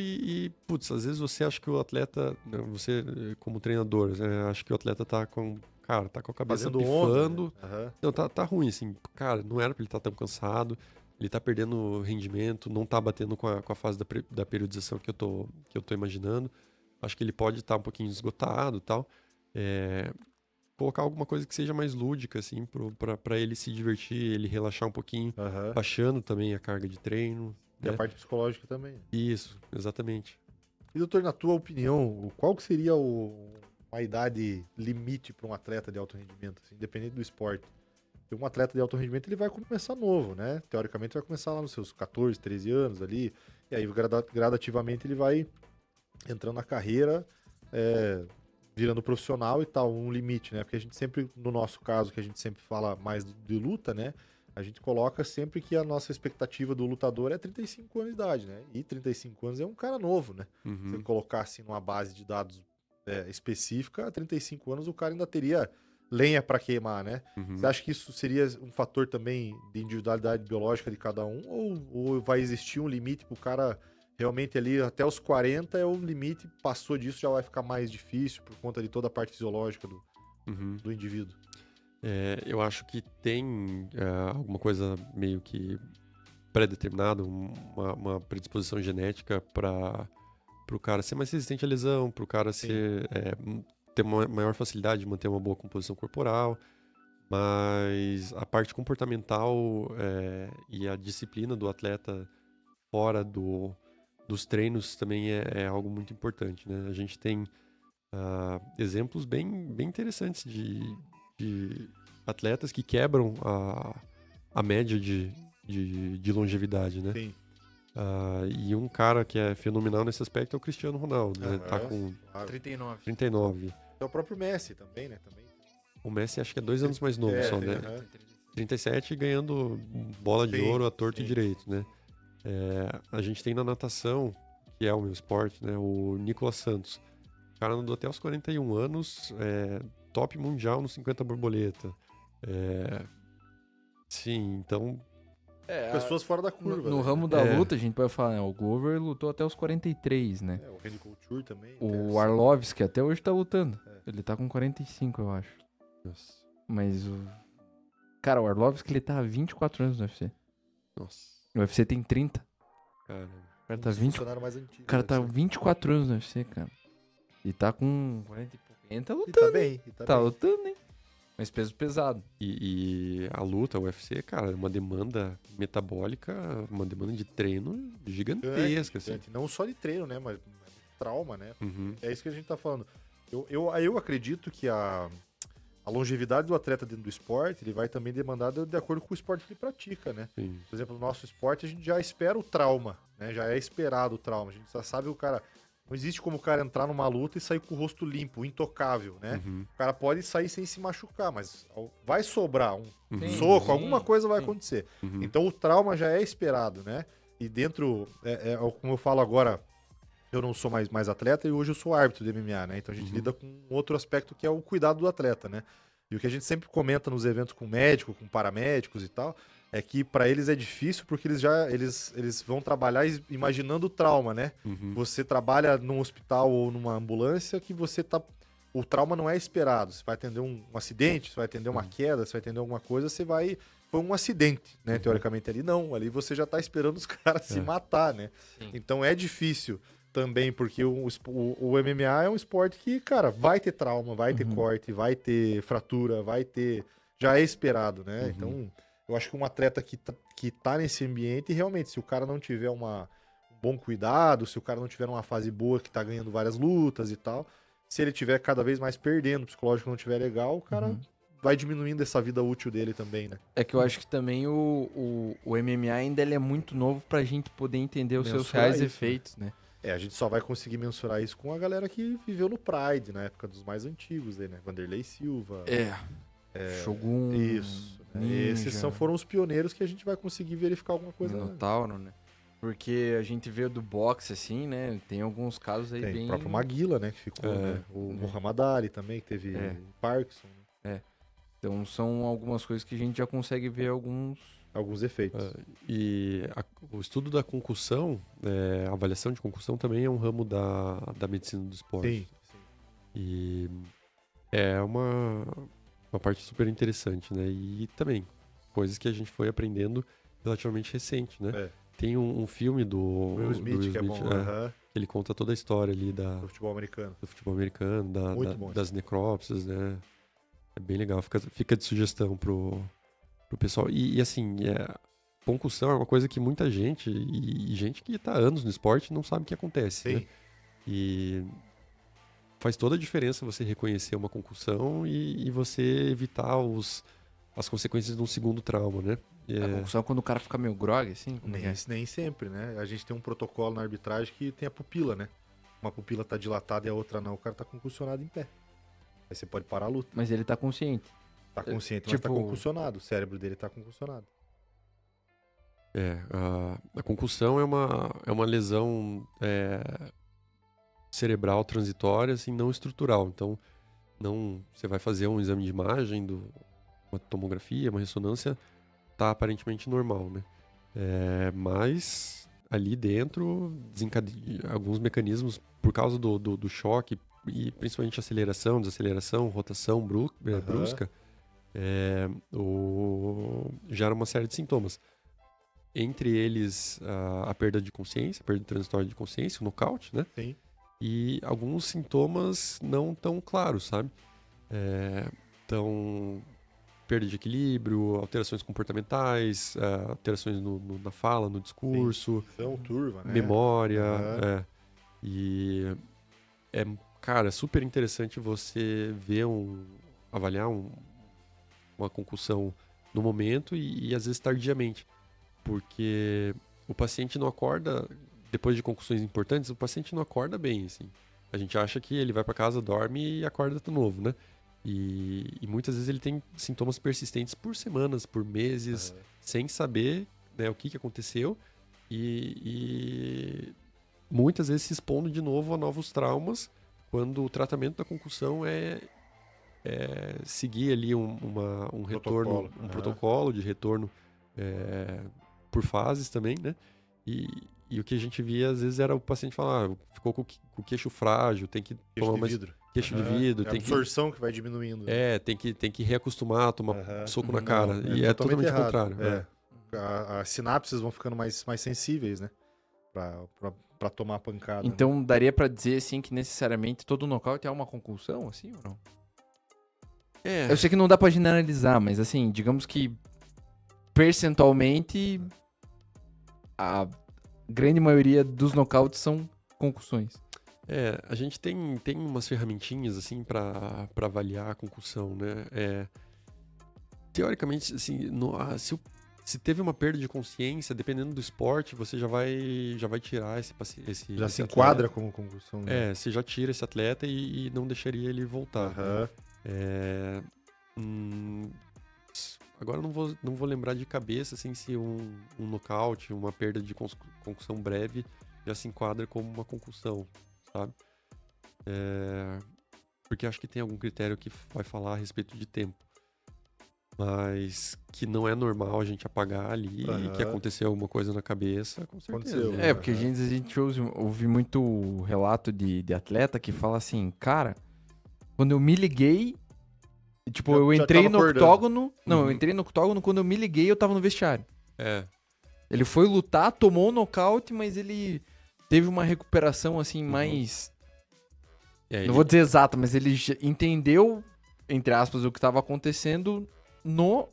putz, às vezes você acha que o atleta, você como treinador, acha que o atleta tá com a cabeça Fazendo pifando. onda. Né? Aham. Não, tá ruim, assim. Cara, não era pra ele estar tão cansado. Ele tá perdendo rendimento, não tá batendo com a fase da periodização que eu tô imaginando. Acho que ele pode estar um pouquinho esgotado e tal. Colocar alguma coisa que seja mais lúdica, assim, pra ele se divertir, ele relaxar um pouquinho, Aham. baixando também a carga de treino. E a né? parte psicológica também. Isso, exatamente. E, doutor, na tua opinião, qual que seria uma idade limite para um atleta de alto rendimento, assim, independente do esporte? Porque um atleta de alto rendimento, ele vai começar novo, né? Teoricamente, vai começar lá nos seus 14, 13 anos ali, e aí gradativamente ele vai entrando na carreira, virando profissional e tal, um limite, né? Porque a gente sempre, no nosso caso, que a gente sempre fala mais de luta, né? A gente coloca sempre que a nossa expectativa do lutador é 35 anos de idade, né? E 35 anos é um cara novo, né? Se Uhum. você colocar assim numa base de dados específica, a 35 anos o cara ainda teria lenha para queimar, né? Uhum. Você acha que isso seria um fator também de individualidade biológica de cada um? Ou vai existir um limite pro cara realmente ali até os 40 é o limite, passou disso já vai ficar mais difícil por conta de toda a parte fisiológica Uhum. do indivíduo? Eu acho que tem alguma coisa meio que pré-determinada, uma predisposição genética para o cara ser mais resistente à lesão, para o cara ter uma maior facilidade de manter uma boa composição corporal, mas a parte comportamental e a disciplina do atleta fora dos treinos também é algo muito importante, né? A gente tem exemplos bem interessantes de atletas que quebram a média de longevidade, né? Sim. E um cara que é fenomenal nesse aspecto é o Cristiano Ronaldo, né? Tá com 39. 39. É o próprio Messi também, né? Também O Messi acho que é 2 anos mais novo só, né? aham. 37 ganhando bola de Sim, ouro à torto e sim. direito, né? A gente tem na natação, que é o meu esporte, né? O Nicolas Santos. O cara andou até os 41 anos, top mundial no 50 borboleta. Sim, então... Pessoas fora da No, curva. no né? ramo da É. luta, a gente pode falar, né? O Glover lutou até os 43, né? O Randy Couture também. O Arlovski até hoje tá lutando. É. Ele tá com 45, eu acho. Nossa. Mas o... Cara, o Arlovski, ele tá há 24 anos no UFC. Nossa. O UFC tem 30. Cara, O cara tá 20... mais antigo. O cara tá deve ser. 24 anos no UFC, cara. E tá com 40 e pouco. Ele tá E lutando. tá bem. E Tá bem. lutando, hein? Mas peso pesado. E a luta, o UFC, cara, é uma demanda metabólica, uma demanda de treino gigantesca, assim. Gigante. Não só de treino, né? Mas de trauma, né? Uhum. É isso que a gente tá falando. Eu acredito que a longevidade do atleta dentro do esporte, ele vai também demandar de acordo com o esporte que ele pratica, né? Sim. Por exemplo, no nosso esporte, a gente já espera o trauma, né? Já é esperado o trauma. A gente já sabe o cara... Não existe como o cara entrar numa luta e sair com o rosto limpo, intocável, né? Uhum. O cara pode sair sem se machucar, mas vai sobrar um Uhum. soco, sim, alguma coisa vai sim. acontecer. Uhum. Então o trauma já é esperado, né? E dentro, como eu falo agora, eu não sou mais atleta e hoje eu sou árbitro de MMA, né? Então a gente lida com um outro aspecto que é o cuidado do atleta, né? E o que a gente sempre comenta nos eventos com médico, com paramédicos e tal, é que para eles é difícil porque eles vão trabalhar imaginando o trauma, né? Uhum. Você trabalha num hospital ou numa ambulância que você tá... O trauma não é esperado. Você vai atender um acidente, você vai atender uma queda, você vai atender alguma coisa, você vai... Foi um acidente, né? Teoricamente ali não. Ali você já tá esperando os caras se matar, né? Sim. Então é difícil também, porque o MMA é um esporte que, cara, vai ter trauma, vai ter corte, vai ter fratura, vai ter... Já é esperado, né? Então, eu acho que um atleta que tá nesse ambiente, realmente, se o cara não tiver um bom cuidado, se o cara não tiver uma fase boa, que tá ganhando várias lutas e tal, se ele tiver cada vez mais perdendo, o psicológico não tiver legal, o cara vai diminuindo essa vida útil dele também, né? É que eu acho que também o MMA ainda ele é muito novo pra gente poder entender os seus Mensurar reais isso, efeitos, né? A gente só vai conseguir mensurar isso com a galera que viveu no Pride, na época dos mais antigos aí, né? Vanderlei Silva. Shogun, Isso. Né? Ninja, Esses foram os pioneiros que a gente vai conseguir verificar alguma coisa. Minotauro, né? Porque a gente vê do boxe, assim, né? Tem alguns casos aí Tem bem... o próprio Maguila, né? Que ficou, né? O Muhammad Ali também, que teve Parkinson. Né? Então são algumas coisas que a gente já consegue ver Alguns efeitos. E o estudo da concussão, a avaliação de concussão também é um ramo da medicina do esporte. Sim. E é uma parte super interessante, né? E também, coisas que a gente foi aprendendo relativamente recente, né? Tem um filme do Will Smith, que é bom. Ele conta toda a história ali Do futebol americano. do futebol americano, Muito bom. das necrópsias, né? É bem legal, fica de sugestão pro pessoal. E assim, concussão é uma coisa que muita gente, e gente que tá há anos no esporte, não sabe o que acontece, Sim. né? E faz toda a diferença você reconhecer uma concussão e você evitar as consequências de um segundo trauma, né? A concussão é quando o cara fica meio grog, assim? Como é? Nem sempre, né? A gente tem um protocolo na arbitragem que tem a pupila, né? Uma pupila tá dilatada e a outra não. O cara tá concussionado em pé. Aí você pode parar a luta. Mas ele tá consciente. Tá consciente, mas tá Tipo- concussionado. O cérebro dele tá concussionado. A concussão é uma lesão cerebral transitória, assim, não estrutural. Então, você vai fazer um exame de imagem, uma tomografia, uma ressonância, tá aparentemente normal, né? Mas ali dentro desencadeia alguns mecanismos por causa do choque e principalmente aceleração, desaceleração, rotação brusca, gera uma série de sintomas. Entre eles, a perda de consciência, a perda transitória de consciência, o nocaute, né? Sim. E alguns sintomas não tão claros, sabe? Então, perda de equilíbrio, alterações comportamentais, alterações na fala, no discurso, São turva, né? memória. Aham. E cara, super interessante você ver avaliar uma concussão no momento e às vezes tardiamente. Porque o paciente não acorda, depois de concussões importantes, o paciente não acorda bem, assim. A gente acha que ele vai pra casa, dorme e acorda de novo, né? E muitas vezes ele tem sintomas persistentes por semanas, por meses, sem saber, né, o que aconteceu. E muitas vezes se expondo de novo a novos traumas, quando o tratamento da concussão é seguir ali um retorno, Protocolo. protocolo de retorno por fases também, né? E o que a gente via, às vezes, era o paciente falar, ficou com o queixo frágil, tem que Queixo tomar de mais vidro. queixo de vidro, É a tem que... absorção que vai diminuindo. tem que reacostumar, tomar soco na cara. Não, E é totalmente o errado. contrário. As sinapses vão ficando mais sensíveis, né? Pra tomar a pancada. né? Então daria pra dizer, assim, que necessariamente todo nocaute é uma concussão, assim, ou não? Eu sei que não dá pra generalizar, mas assim, digamos que percentualmente a grande maioria dos nocautes são concussões. A gente tem umas ferramentinhas, assim, pra avaliar a concussão, né? Teoricamente, assim, se teve uma perda de consciência, dependendo do esporte, você já vai tirar esse Já esse se atleta. enquadra como concussão. Né? Você já tira esse atleta e não deixaria ele voltar. Aham. Agora eu não vou lembrar de cabeça, assim, se um nocaute, uma perda de concussão breve já se enquadra como uma concussão, sabe? Porque acho que tem algum critério que vai falar a respeito de tempo. Mas que não é normal a gente apagar ali e que aconteceu alguma coisa na cabeça, com certeza. Aconteceu. Porque a gente ouve muito relato de atleta que fala assim, cara, quando eu me liguei, tipo, eu Já entrei tava no acordando. octógono, eu entrei no octógono, quando eu me liguei, eu tava no vestiário. Ele foi lutar, tomou o nocaute, mas ele teve uma recuperação, assim, mais... Não vou dizer exata, mas ele entendeu, entre aspas, o que tava acontecendo no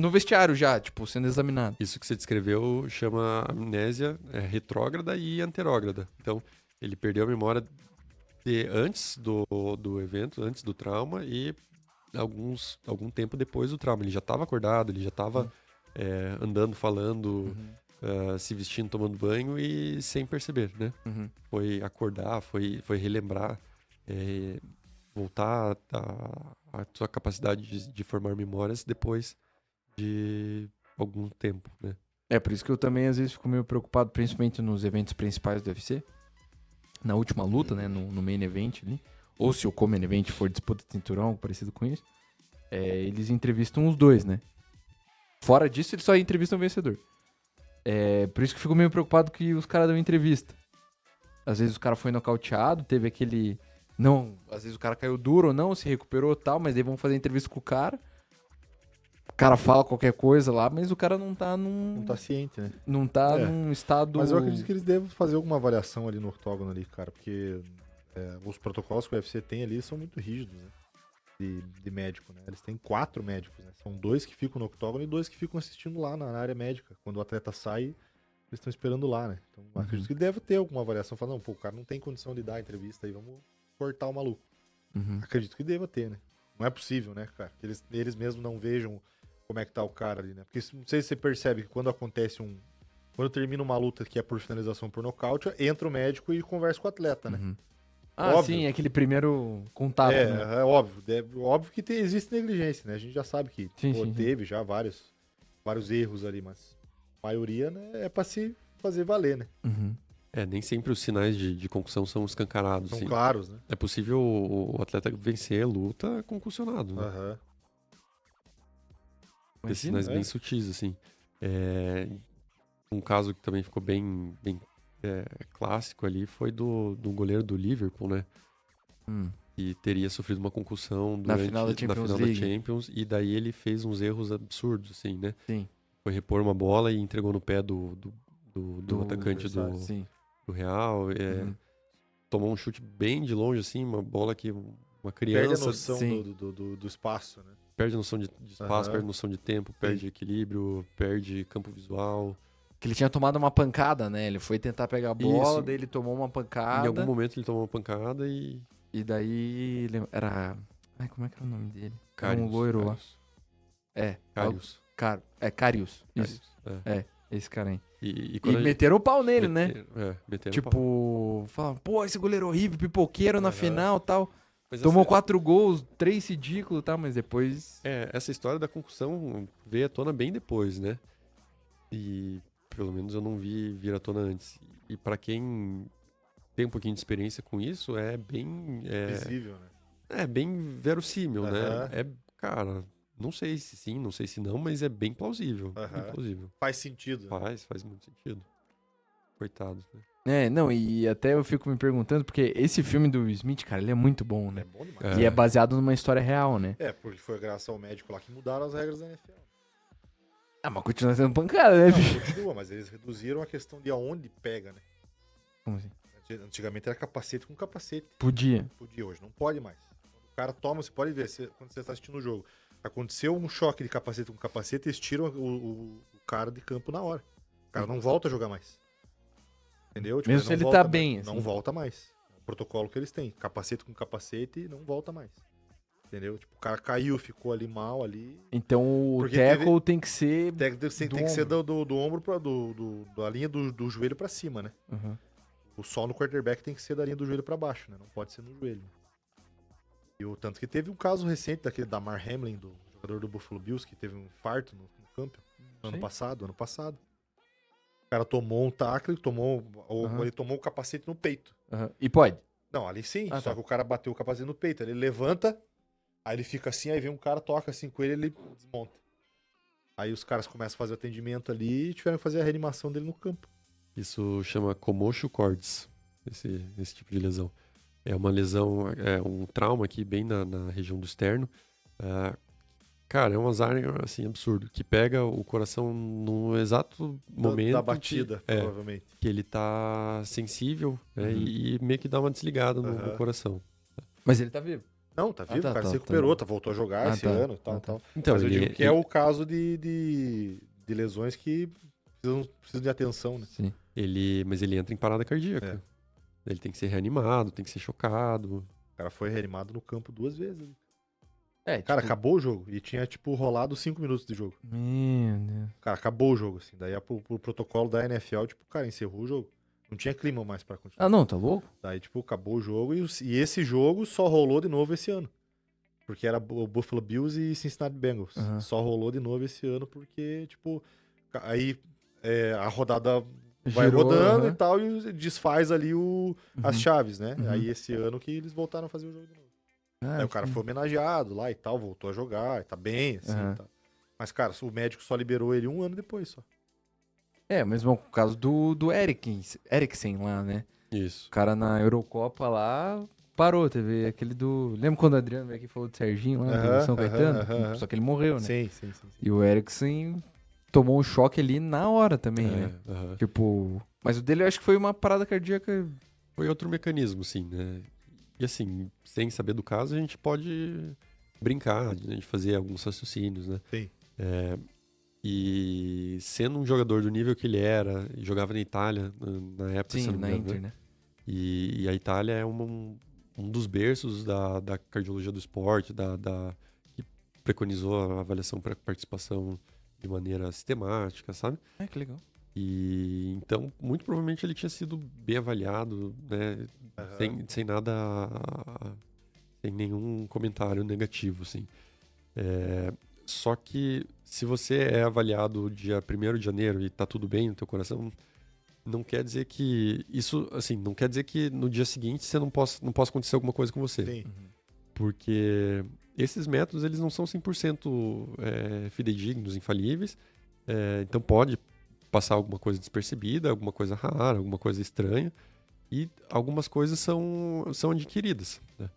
vestiário já, tipo, sendo examinado. Isso que você descreveu chama amnésia retrógrada e anterógrada. Então, ele perdeu a memória de antes do evento, antes do trauma e algum tempo depois do trauma. Ele já estava acordado, ele já estava andando, falando, se vestindo, tomando banho e sem perceber, né? Foi acordar, foi relembrar, voltar a sua capacidade de formar memórias depois de algum tempo, né? Por isso que eu também às vezes fico meio preocupado, principalmente nos eventos principais do UFC. Na última luta, né, no main event ali, ou se o co-main event for disputa de cinturão, algo parecido com isso, eles entrevistam os dois, né? Fora disso, eles só entrevistam o vencedor. Por isso que eu fico meio preocupado que os caras dão entrevista. Às vezes o cara foi nocauteado, teve aquele... Não, às vezes o cara caiu duro ou não, se recuperou e tal, mas daí vão fazer entrevista com o cara. O cara fala qualquer coisa lá, mas o cara não tá num... Não tá ciente, né? Não tá num estado... Mas eu acredito que eles devem fazer alguma avaliação ali no octógono ali, cara, porque os protocolos que o UFC tem ali são muito rígidos, né? De médico, né? Eles têm 4 médicos, né? São 2 que ficam no octógono e 2 que ficam assistindo lá na área médica. Quando o atleta sai, eles estão esperando lá, né? Então, acredito que deve ter alguma avaliação. Falar, não, pô, o cara não tem condição de dar a entrevista aí, vamos cortar o maluco. Acredito que deva ter, né? Não é possível, né, cara? Que eles mesmos não vejam como é que tá o cara ali, né? Porque não sei se você percebe que quando acontece quando termina uma luta que é por finalização por nocaute, entra o médico e conversa com o atleta, né? Óbvio. Sim, aquele primeiro contato, né? É óbvio. Óbvio que existe negligência, né? A gente já sabe que Sim. teve já vários erros ali, mas a maioria, né, é pra se fazer valer, né? Nem sempre os sinais de concussão são escancarados. São assim. claros, né? É possível o atleta vencer a luta concusssionado, né? Aham. Esses sinais bem sutis, assim. Um caso que também ficou bem clássico ali foi do goleiro do Liverpool, né? Que teria sofrido uma concussão Na final da Champions. Champions, e daí ele fez uns erros absurdos, assim, né? Sim. Foi repor uma bola e entregou no pé do atacante Sim. do Real. Tomou um chute bem de longe, assim, uma bola que uma Perde a criança... noção sim. do espaço, né? Perde a noção de espaço, perde a noção de tempo, perde equilíbrio, perde campo visual. Que ele tinha tomado uma pancada, né? Ele foi tentar pegar a bola, Isso. daí ele tomou uma pancada. Em algum momento ele tomou uma pancada e... E daí era... Ai, como é que era o nome dele? Era um Karius, loiro lá. Karius. Karius. Isso. É. Esse cara aí. E E meteram o pau nele, né? Meteram o pau. Tipo, falaram, pô, esse goleiro horrível, pipoqueiro na final e tal. Mas Tomou essa, 4 gols, 3 ridículos, tá? Mas depois... essa história da concussão veio à tona bem depois, né? E pelo menos eu não vi vir à tona antes. E pra quem tem um pouquinho de experiência com isso, é bem... Visível, né? É bem verossímil, Aham. né? Cara, não sei se sim, não sei se não, mas é bem plausível. Bem Aham. plausível. Faz sentido. Né? Faz muito sentido. Coitado, né? Não, e até eu fico me perguntando, porque esse filme do Will Smith, cara, ele é muito bom, É né? bom demais. E é baseado numa história real, né? Porque foi graças ao médico lá que mudaram as regras da NFL. Ah, mas continua sendo pancada, né, bicho? Não, continua, mas eles reduziram a questão de aonde pega, né? Como assim? Antigamente era capacete com capacete. Podia. Podia, hoje não pode mais. O cara toma, você pode ver, quando você está assistindo o jogo. Aconteceu um choque de capacete com capacete, eles tiram o cara de campo na hora. O cara não volta a jogar mais. Entendeu? Mesmo não se ele volta tá mais. bem, Não assim. volta mais. É o protocolo que eles têm. Capacete com capacete não volta mais. Entendeu? Tipo, o cara caiu, ficou ali mal ali. Então o Porque tackle tem que ser... Tem que ser do ombro da linha do joelho pra cima, né? Uhum. O sol no quarterback tem que ser da linha do joelho pra baixo, né? Não pode ser no joelho. E o tanto que teve um caso recente daquele da Damar Hamlin, do jogador do Buffalo Bills, que teve um infarto no campo ano passado. O cara tomou um tackle, ele tomou o capacete no peito. Uhum. E pode? Não, ali sim, Ah, só tá. que o cara bateu o capacete no peito. Ele levanta, aí ele fica assim, aí vem um cara, toca assim com ele desmonta. Aí os caras começam a fazer o atendimento ali e tiveram que fazer a reanimação dele no campo. Isso chama Commotion Cords, esse tipo de lesão. É uma lesão, é um trauma aqui bem na região do externo. Cara, é um azar assim, absurdo, que pega o coração no exato momento Da batida, provavelmente. que ele tá sensível, né, e meio que dá uma desligada no coração. Mas ele tá vivo. Não, tá vivo, tá, o cara tá, se recuperou, tá. voltou a jogar esse ano e tal, tal. Então, Mas eu ele- digo que é o caso de lesões que precisam de atenção, né? Sim. Mas ele entra em parada cardíaca. Ele tem que ser reanimado, tem que ser chocado. O cara foi reanimado no campo 2 vezes. tipo... Cara, acabou o jogo. E tinha, rolado 5 minutos de jogo. Meu Deus. Cara, acabou o jogo, assim. Daí, pro protocolo da NFL, cara, encerrou o jogo. Não tinha clima mais pra continuar. Ah, não, tá louco? Daí, acabou o jogo. E esse jogo só rolou de novo esse ano. Porque era o Buffalo Bills e Cincinnati Bengals. Uhum. Só rolou de novo esse ano porque, aí a rodada vai Girou, rodando uhum. e tal e desfaz ali as chaves, né? Uhum. Aí esse ano que eles voltaram a fazer o jogo de novo. Aí o cara que- foi homenageado lá e tal, voltou a jogar, tá bem, assim, Uhum. tá. Mas, cara, o médico só liberou ele 1 ano depois, só. Mesmo o caso do Eriksen lá, né? Isso. O cara na Eurocopa lá parou, teve aquele do... Lembra quando o Adriano veio aqui e falou do Serginho lá, do São Caetano? Só que ele morreu, né? Sim. E o Eriksen tomou um choque ali na hora também, né? aham. Tipo... Mas o dele eu acho que foi uma parada cardíaca... Foi outro mecanismo, sim, né? E assim, sem saber do caso, a gente pode brincar, né, de fazer alguns raciocínios, né? Sim. E sendo um jogador do nível que ele era, e jogava na Itália na época, se Sim, eu não me na engano, Inter, né? E a Itália é um dos berços da cardiologia do esporte, que preconizou a avaliação para participação de maneira sistemática, sabe? Que legal. E então, muito provavelmente ele tinha sido bem avaliado, né? Sem nada, sem nenhum comentário negativo, assim. Só que se você é avaliado dia 1º de janeiro e tá tudo bem no teu coração, não quer dizer que isso, assim, não quer dizer que no dia seguinte você não possa acontecer alguma coisa com você. Sim. Porque esses métodos, eles não são 100% fidedignos, infalíveis. Então pode passar alguma coisa despercebida, alguma coisa rara, alguma coisa estranha. E algumas coisas são adquiridas, né?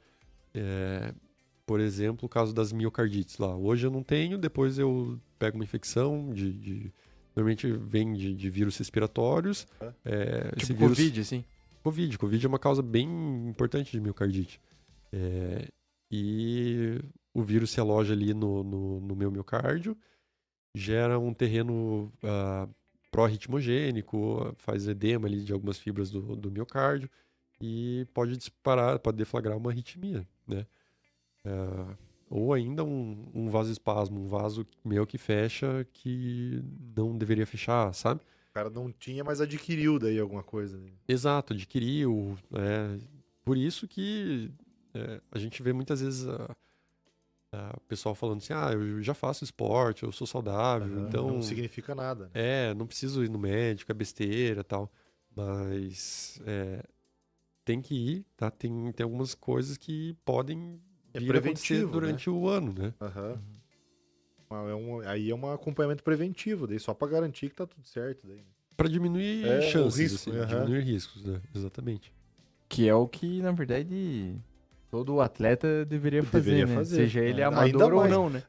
Por exemplo, o caso das miocardites lá. Hoje eu não tenho, depois eu pego uma infecção normalmente vem de vírus respiratórios. Esse Tipo vírus... Covid, assim? Covid é uma causa bem importante de miocardite. E o vírus se aloja ali no meu miocárdio, gera um terreno pró-ritmogênico, faz edema ali de algumas fibras do miocárdio e pode deflagrar uma arritmia, né? Ou ainda um vasoespasmo, um vaso meu que fecha que não deveria fechar, sabe? O cara não tinha, mas adquiriu daí alguma coisa. Né? Exato, adquiriu. Por isso que a gente vê muitas vezes o pessoal falando assim, eu já faço esporte, eu sou saudável, então... Não significa nada. Né? não preciso ir no médico, é besteira e tal. Mas tem que ir, tá? Tem algumas coisas que podem vir a acontecer durante o ano, né? Aham. Aí é um acompanhamento preventivo, daí só pra garantir que tá tudo certo. Daí, né? Pra diminuir chances, o risco, assim, diminuir riscos, né? Exatamente. Que é o que, na verdade, todo atleta deveria fazer, né? fazer, Seja ele Ainda amador ou mais. não, né?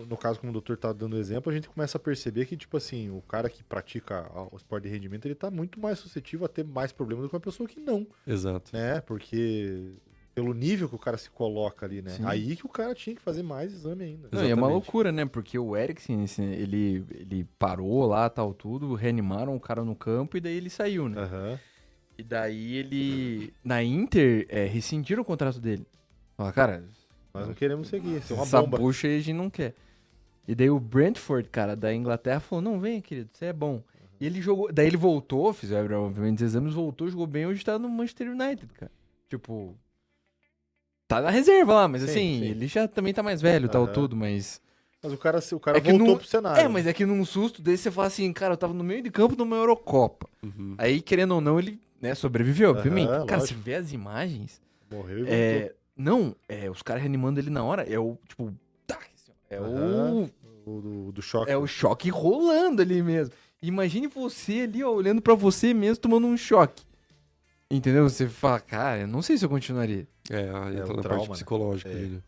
No caso, como o doutor tá dando exemplo, a gente começa a perceber que, tipo assim, o cara que pratica o esporte de rendimento, ele tá muito mais suscetível a ter mais problemas do que uma pessoa que não, Exato. né? Porque pelo nível que o cara se coloca ali, né? Sim. Aí que o cara tinha que fazer mais exame ainda. Não, e é uma Exatamente. loucura, né? Porque o Eriksen, ele parou lá, tal, tudo, reanimaram o cara no campo e daí ele saiu, né? Aham. E daí ele, na Inter, rescindiram o contrato dele. Fala, cara, Nós não queremos seguir, isso é uma essa bomba. bucha aí a gente não quer. E daí o Brentford, cara, da Inglaterra, falou, não, vem, querido, você é bom. E ele jogou, daí ele voltou, fizeram obviamente os exames, voltou, jogou bem, hoje tá no Manchester United, cara. Tipo, tá na reserva lá, mas Sim, assim, sim. ele já também tá mais velho e tal, Aham. tudo, mas... Mas o cara É que voltou não- pro cenário. mas é que num susto desse você fala assim, cara, eu tava no meio de campo numa Eurocopa. Uhum. Aí, querendo ou não, ele, né, sobreviveu, obviamente. Aham, Cara, lógico. você vê as imagens, Morreu e voltou. não, os caras reanimando ele na hora, é o, tipo, tá, é Aham. Do choque. o choque rolando ali mesmo. Imagine você ali, ó, olhando pra você mesmo, tomando um choque. Entendeu? Você fala, cara, eu não sei se eu continuaria. Entra o na trauma, parte né? psicológica É. ali, né?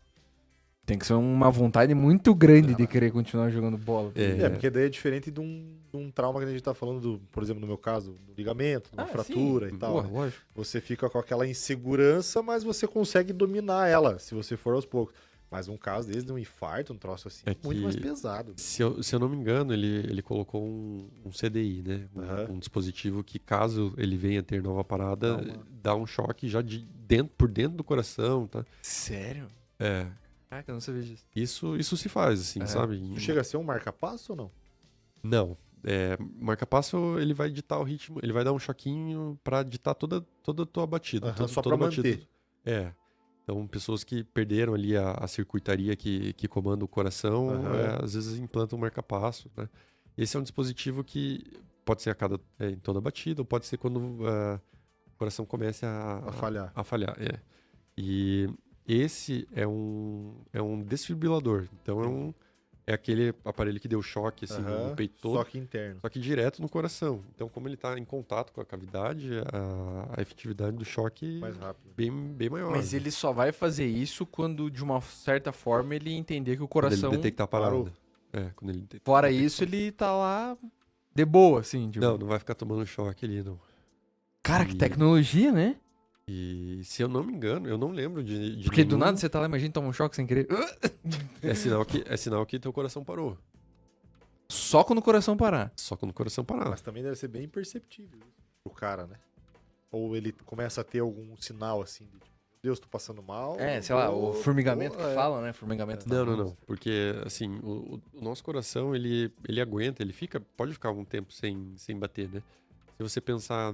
Tem que ser uma vontade muito grande de querer continuar jogando bola. Porque daí é diferente de um trauma que a gente tá falando, por exemplo, no meu caso, do ligamento, de uma fratura sim. e tal. Porra, né? lógico. Você fica com aquela insegurança, mas você consegue dominar ela, se você for aos poucos. Mas um caso desse de um infarto, um troço assim, É muito que- mais pesado. Se eu não me engano, ele colocou um CDI, né? Aham. Um dispositivo que, caso ele venha ter nova parada, Dá uma- dá um choque já por dentro do coração, tá? Sério? É. Caraca, eu não sabia disso. Isso se faz, assim, sabe? Isso chega a ser um marca-passo ou não? Não. Marca-passo, ele vai ditar o ritmo, ele vai dar um choquinho pra ditar toda a tua batida. Aham, só toda pra a batida. manter. Então, pessoas que perderam ali a circuitaria que comanda o coração, Aham. às vezes implantam um marca-passo, né? Esse é um dispositivo que pode ser em toda a batida, ou pode ser quando o coração comece A falhar. a falhar, E esse é um desfibrilador. Então, é aquele aparelho que deu choque, assim, Aham, no peito todo. Só que interno. Só que direto no coração. Então, como ele está em contato com a cavidade, a efetividade do choque Mais rápido. bem maior. Mas né? ele só vai fazer isso quando, de uma certa forma, ele entender que o Quando coração... ele detectar a parada. parou. Quando ele detectar. Fora isso, ele tá lá de boa, assim. Tipo. Não vai ficar tomando choque ali, não. Cara, que E- tecnologia, né? E se eu não me engano, eu não lembro de Porque do nenhum- nada você tá lá, imagina, toma um choque sem querer. É sinal que teu coração parou. Só quando o coração parar. Só quando o coração parar. Mas também deve ser bem imperceptível isso pro cara, né? Ou ele começa a ter algum sinal assim de tipo, meu Deus, tô passando mal. Sei lá, o formigamento que é. falam, né? Formigamento. Não. Porque, assim, o nosso coração, ele aguenta, pode ficar algum tempo sem bater, né? Se você pensar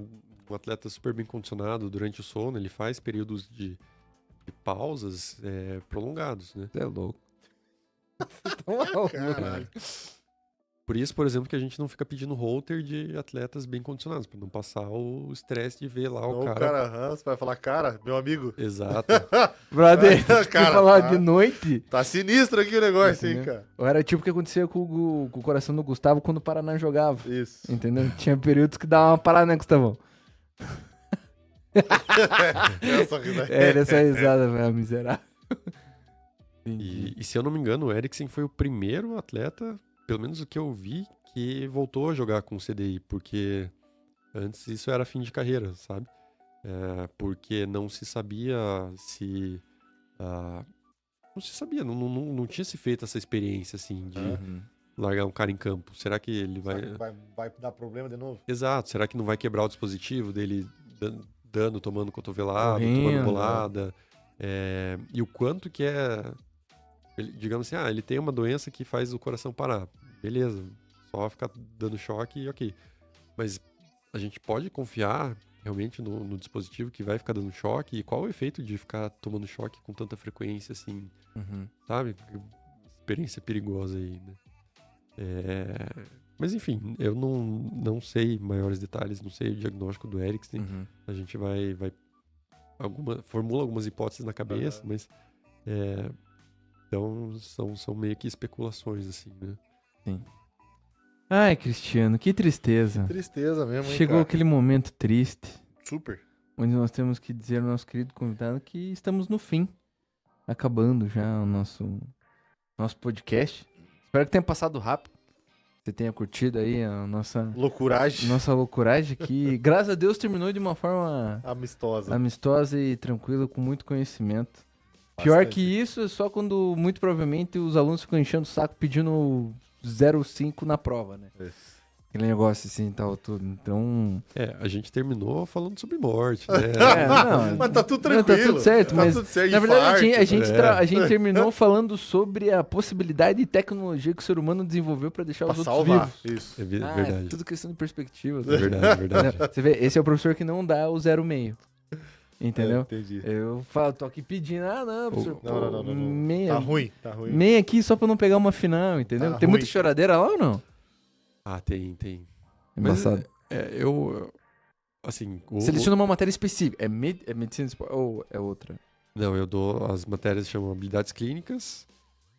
um atleta super bem condicionado durante o sono, ele faz períodos de pausas prolongados, né? Você é louco. Caralho. Por isso, por exemplo, que a gente não fica pedindo holter de atletas bem condicionados, pra não passar o estresse de ver lá Ou o cara. você vai falar, cara, meu amigo, Exato. Brother, Cara, cara, falar tá. de noite. tá sinistro aqui o negócio, hein, Entendeu? cara. Ou era tipo o que acontecia com o coração do Gustavo quando o Paraná jogava. Isso. Entendeu? Tinha períodos que dava uma parada, né, Gustavão? Essa risada. Essa risada, velho, miserável. Entendi. E se eu não me engano, o Eriksen foi o primeiro atleta, pelo menos o que eu vi, que voltou a jogar com CDI, porque antes isso era fim de carreira, sabe? Porque não se sabia se... não se sabia, não tinha se feito essa experiência, assim, de Uhum. largar um cara em campo. Será que ele Será vai... que vai dar problema de novo? Exato, será que não vai quebrar o dispositivo dele dando, tomando cotovelada, Correndo, tomando bolada? E o quanto que digamos assim, ele tem uma doença que faz o coração parar. Beleza, só ficar dando choque e ok. Mas a gente pode confiar realmente no dispositivo que vai ficar dando choque e qual o efeito de ficar tomando choque com tanta frequência, assim, Uhum. sabe? Experiência perigosa aí, né? Mas enfim, eu não sei maiores detalhes, não sei o diagnóstico do Eriksen. Uhum. A gente vai formula algumas hipóteses na cabeça, mas então são meio que especulações, assim, né? Ai, Cristiano, que tristeza. Tristeza mesmo, hein, Chegou cara? aquele momento triste, Super. onde nós temos que dizer ao nosso querido convidado que estamos no fim. Acabando já o nosso podcast. Espero que tenha passado rápido. Você tenha curtido aí a nossa Loucuragem. loucuragem que, graças a Deus, terminou de uma forma Amistosa. amistosa e tranquila, com muito conhecimento. Pior Bastante. que isso é só quando, muito provavelmente, os alunos ficam enchendo o saco pedindo 0,5 na prova, né? Isso. Aquele negócio assim e tal, tudo. Então... A gente terminou falando sobre morte, né? não, Mas tá tudo não, tranquilo. tá tudo certo, Tá mas tudo certo. na verdade Infarto. a gente terminou falando sobre a possibilidade de tecnologia que o ser humano desenvolveu para deixar Pra os outros salvar. vivos. Isso. É Ah, verdade. é tudo questão de perspectiva. É verdade, verdade. Você vê, esse é o professor que não dá o 0,5. Entendeu? Entendi. Eu falo, tô aqui pedindo, não, professor, Não. Meia, Tá ruim, tá ruim. meia aqui só pra não pegar uma final, entendeu? Tá Tem muita ruim. choradeira lá ou não? Ah, tem. Embaçado. Assim... Seleciona uma matéria específica. É medicina esporte ou é outra? Não, eu dou as matérias que chamam habilidades clínicas,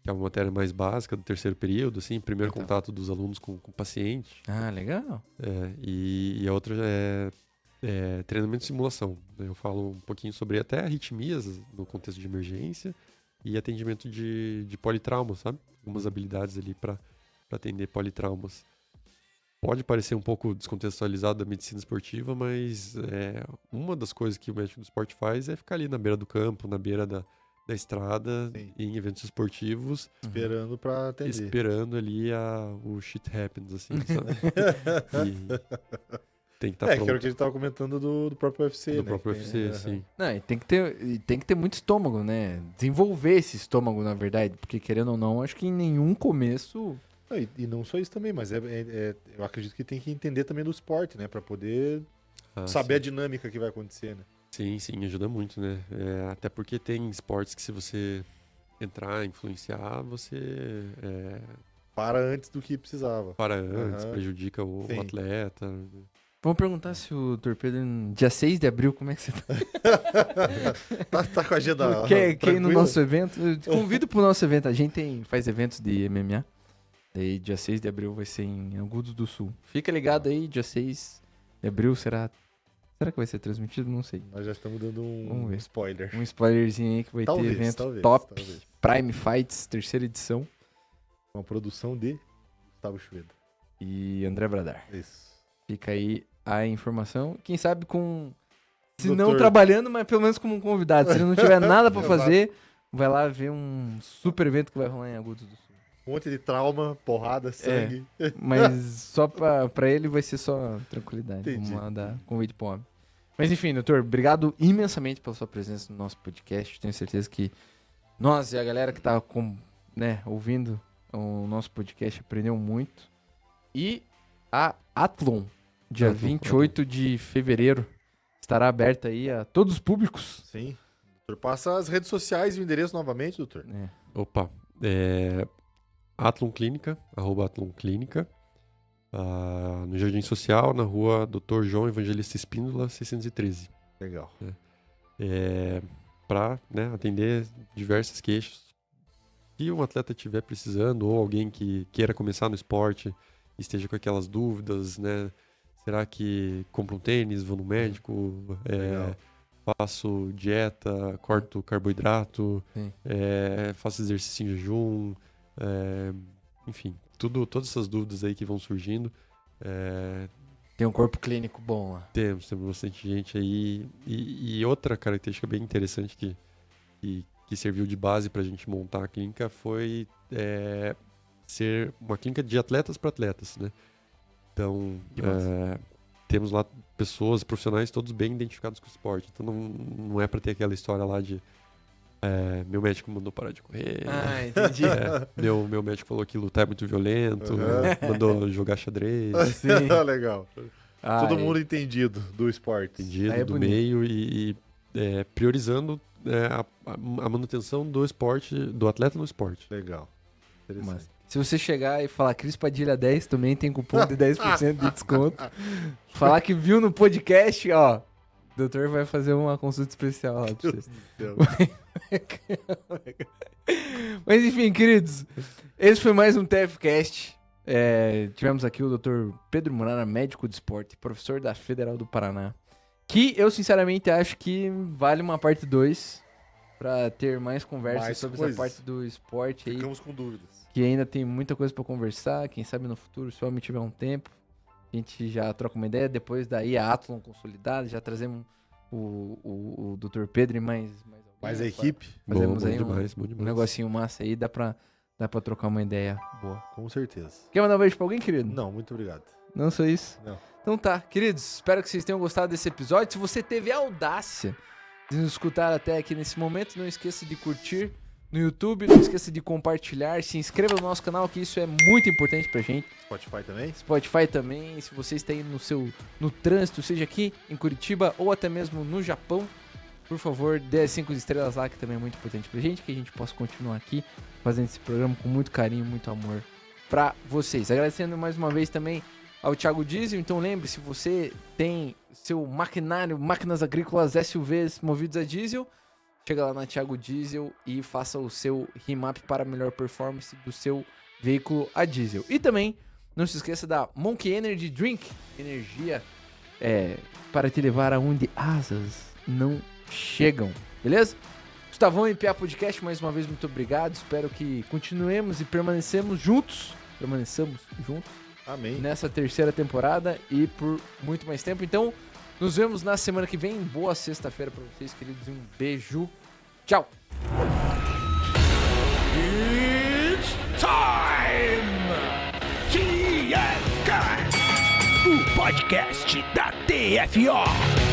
que é uma matéria mais básica do terceiro período, assim, primeiro Então. contato dos alunos com o paciente. Ah, legal. E a outra é treinamento de simulação. Eu falo um pouquinho sobre até arritmias no contexto de emergência e atendimento de politrauma, sabe? Algumas habilidades ali para atender politraumas. Pode parecer um pouco descontextualizado da medicina esportiva, mas uma das coisas que o médico do esporte faz é ficar ali na beira do campo, na beira da estrada, Sim. em eventos esportivos, Esperando pra atender. esperando ali o shit happens, assim, sabe? E tem que estar Que era o pronto que a gente tava comentando do próprio UFC, do né? próprio Que UFC, tem- assim. Não, e tem que ter muito estômago, né? Desenvolver esse estômago, na verdade. Porque, querendo ou não, acho que em nenhum começo... Não, e não só isso também, mas eu acredito que tem que entender também do esporte, né? Pra poder saber a dinâmica que vai acontecer, né? Sim, ajuda muito, né? Até porque tem esportes que se você entrar, influenciar, você Para antes do que precisava. para antes, Aham. prejudica o Sim. atleta. Vamos perguntar se o Torpedo, dia 6 de abril, como é que você tá? Tá com a agenda Quer ir no tranquila? nosso evento? Eu te convido pro nosso evento. A gente faz eventos de MMA. Daí, dia 6 de abril vai ser em Agudos do Sul. Fica ligado aí, dia 6 de abril será que vai ser transmitido? Não sei. Nós já estamos dando Vamos um ver. spoiler. Um spoilerzinho aí que vai Talvez, ter evento talvez, top. talvez. Prime Fights, terceira edição. Uma produção de Gustavo Schweda. E André Bradar. Isso. Fica aí a informação. Quem sabe com... Se Doutor. não trabalhando, mas pelo menos como um convidado. Se ele não tiver nada pra Exato. fazer, vai lá ver um super evento que vai rolar em Agudos do Sul. Um monte de trauma, porrada, sangue. Mas só pra ele vai ser só tranquilidade. Entendi. Vamos lá dar convite pro homem. Mas enfim, doutor, obrigado imensamente pela sua presença no nosso podcast. Tenho certeza que nós e a galera que tá ouvindo o nosso podcast aprendeu muito. E a Athlon, dia Athlon, 28 de fevereiro, estará aberta aí a todos os públicos. Sim. Doutor, passa as redes sociais e o endereço novamente, doutor. Opa, Athlon Clínica, @AthlonClínica, no Jardim Social, na rua Dr. João Evangelista Espíndola, 613. Legal. Para atender diversas queixas que um atleta estiver precisando, ou alguém que queira começar no esporte, esteja com aquelas dúvidas, né? Será que compro um tênis, vou no médico, Legal. faço dieta, corto carboidrato, Sim. faço exercício em jejum, enfim, todas essas dúvidas aí que vão surgindo. Tem um corpo clínico bom lá. Temos bastante gente aí. E outra característica bem interessante que serviu de base para a gente montar a clínica foi ser uma clínica de atletas para atletas, né? Então, Que massa. temos lá pessoas, profissionais, todos bem identificados com o esporte. Então, não é para ter aquela história lá de meu médico mandou parar de correr. Ah, entendi. Meu médico falou que lutar é muito violento, Uhum. mandou jogar xadrez. Sim. Legal. Todo mundo entendido do esporte. Entendido, Aí é do bonito. meio e priorizando a manutenção do esporte, do atleta no esporte. Legal. Interessante. Mas, se você chegar e falar Cris Padilha 10, também tem cupom de 10% de desconto. Falar que viu no podcast, ó. O doutor vai fazer uma consulta especial lá pra vocês. Deus. Mas enfim, queridos, esse foi mais um TFCast. Tivemos aqui o Dr. Pedro Murara, médico de esporte, professor da Federal do Paraná, que eu sinceramente acho que vale uma parte 2 pra ter mais conversas Mais sobre coisas. essa parte do esporte aí, Ficamos com dúvidas. que ainda tem muita coisa pra conversar. Quem sabe no futuro, se o homem tiver um tempo, a gente já troca uma ideia. Depois daí a Athlon consolidada, já trazemos o Dr. Pedro e mais alguém. Mais a equipe? Fazemos bom aí demais, bom um demais. negocinho massa aí, dá pra trocar uma ideia boa. Com certeza. Quer mandar um beijo pra alguém, querido? Não, muito obrigado. Não só isso? Não. Então tá, queridos, espero que vocês tenham gostado desse episódio. Se você teve a audácia de nos escutar até aqui nesse momento, não esqueça de curtir no YouTube, não esqueça de compartilhar, se inscreva no nosso canal, que isso é muito importante pra gente. Spotify também? Spotify também, se você está aí no trânsito, seja aqui em Curitiba ou até mesmo no Japão, por favor, dê as 5 estrelas lá, que também é muito importante pra gente, que a gente possa continuar aqui fazendo esse programa com muito carinho, muito amor pra vocês. Agradecendo mais uma vez também ao Thiago Diesel. Então lembre-se, você tem seu maquinário, máquinas agrícolas SUVs movidos a diesel, chega lá na Thiago Diesel e faça o seu remap para a melhor performance do seu veículo a diesel. E também não se esqueça da Monkey Energy Drink, energia para te levar aonde asas não chegam, beleza? Gustavão e Piá Podcast, mais uma vez, muito obrigado. Espero que continuemos e permaneçamos juntos Amém. nessa terceira temporada e por muito mais tempo. Então, nos vemos na semana que vem. Boa sexta-feira para vocês, queridos, e um beijo. Tchau! It's time! TFCast, o podcast da TFO.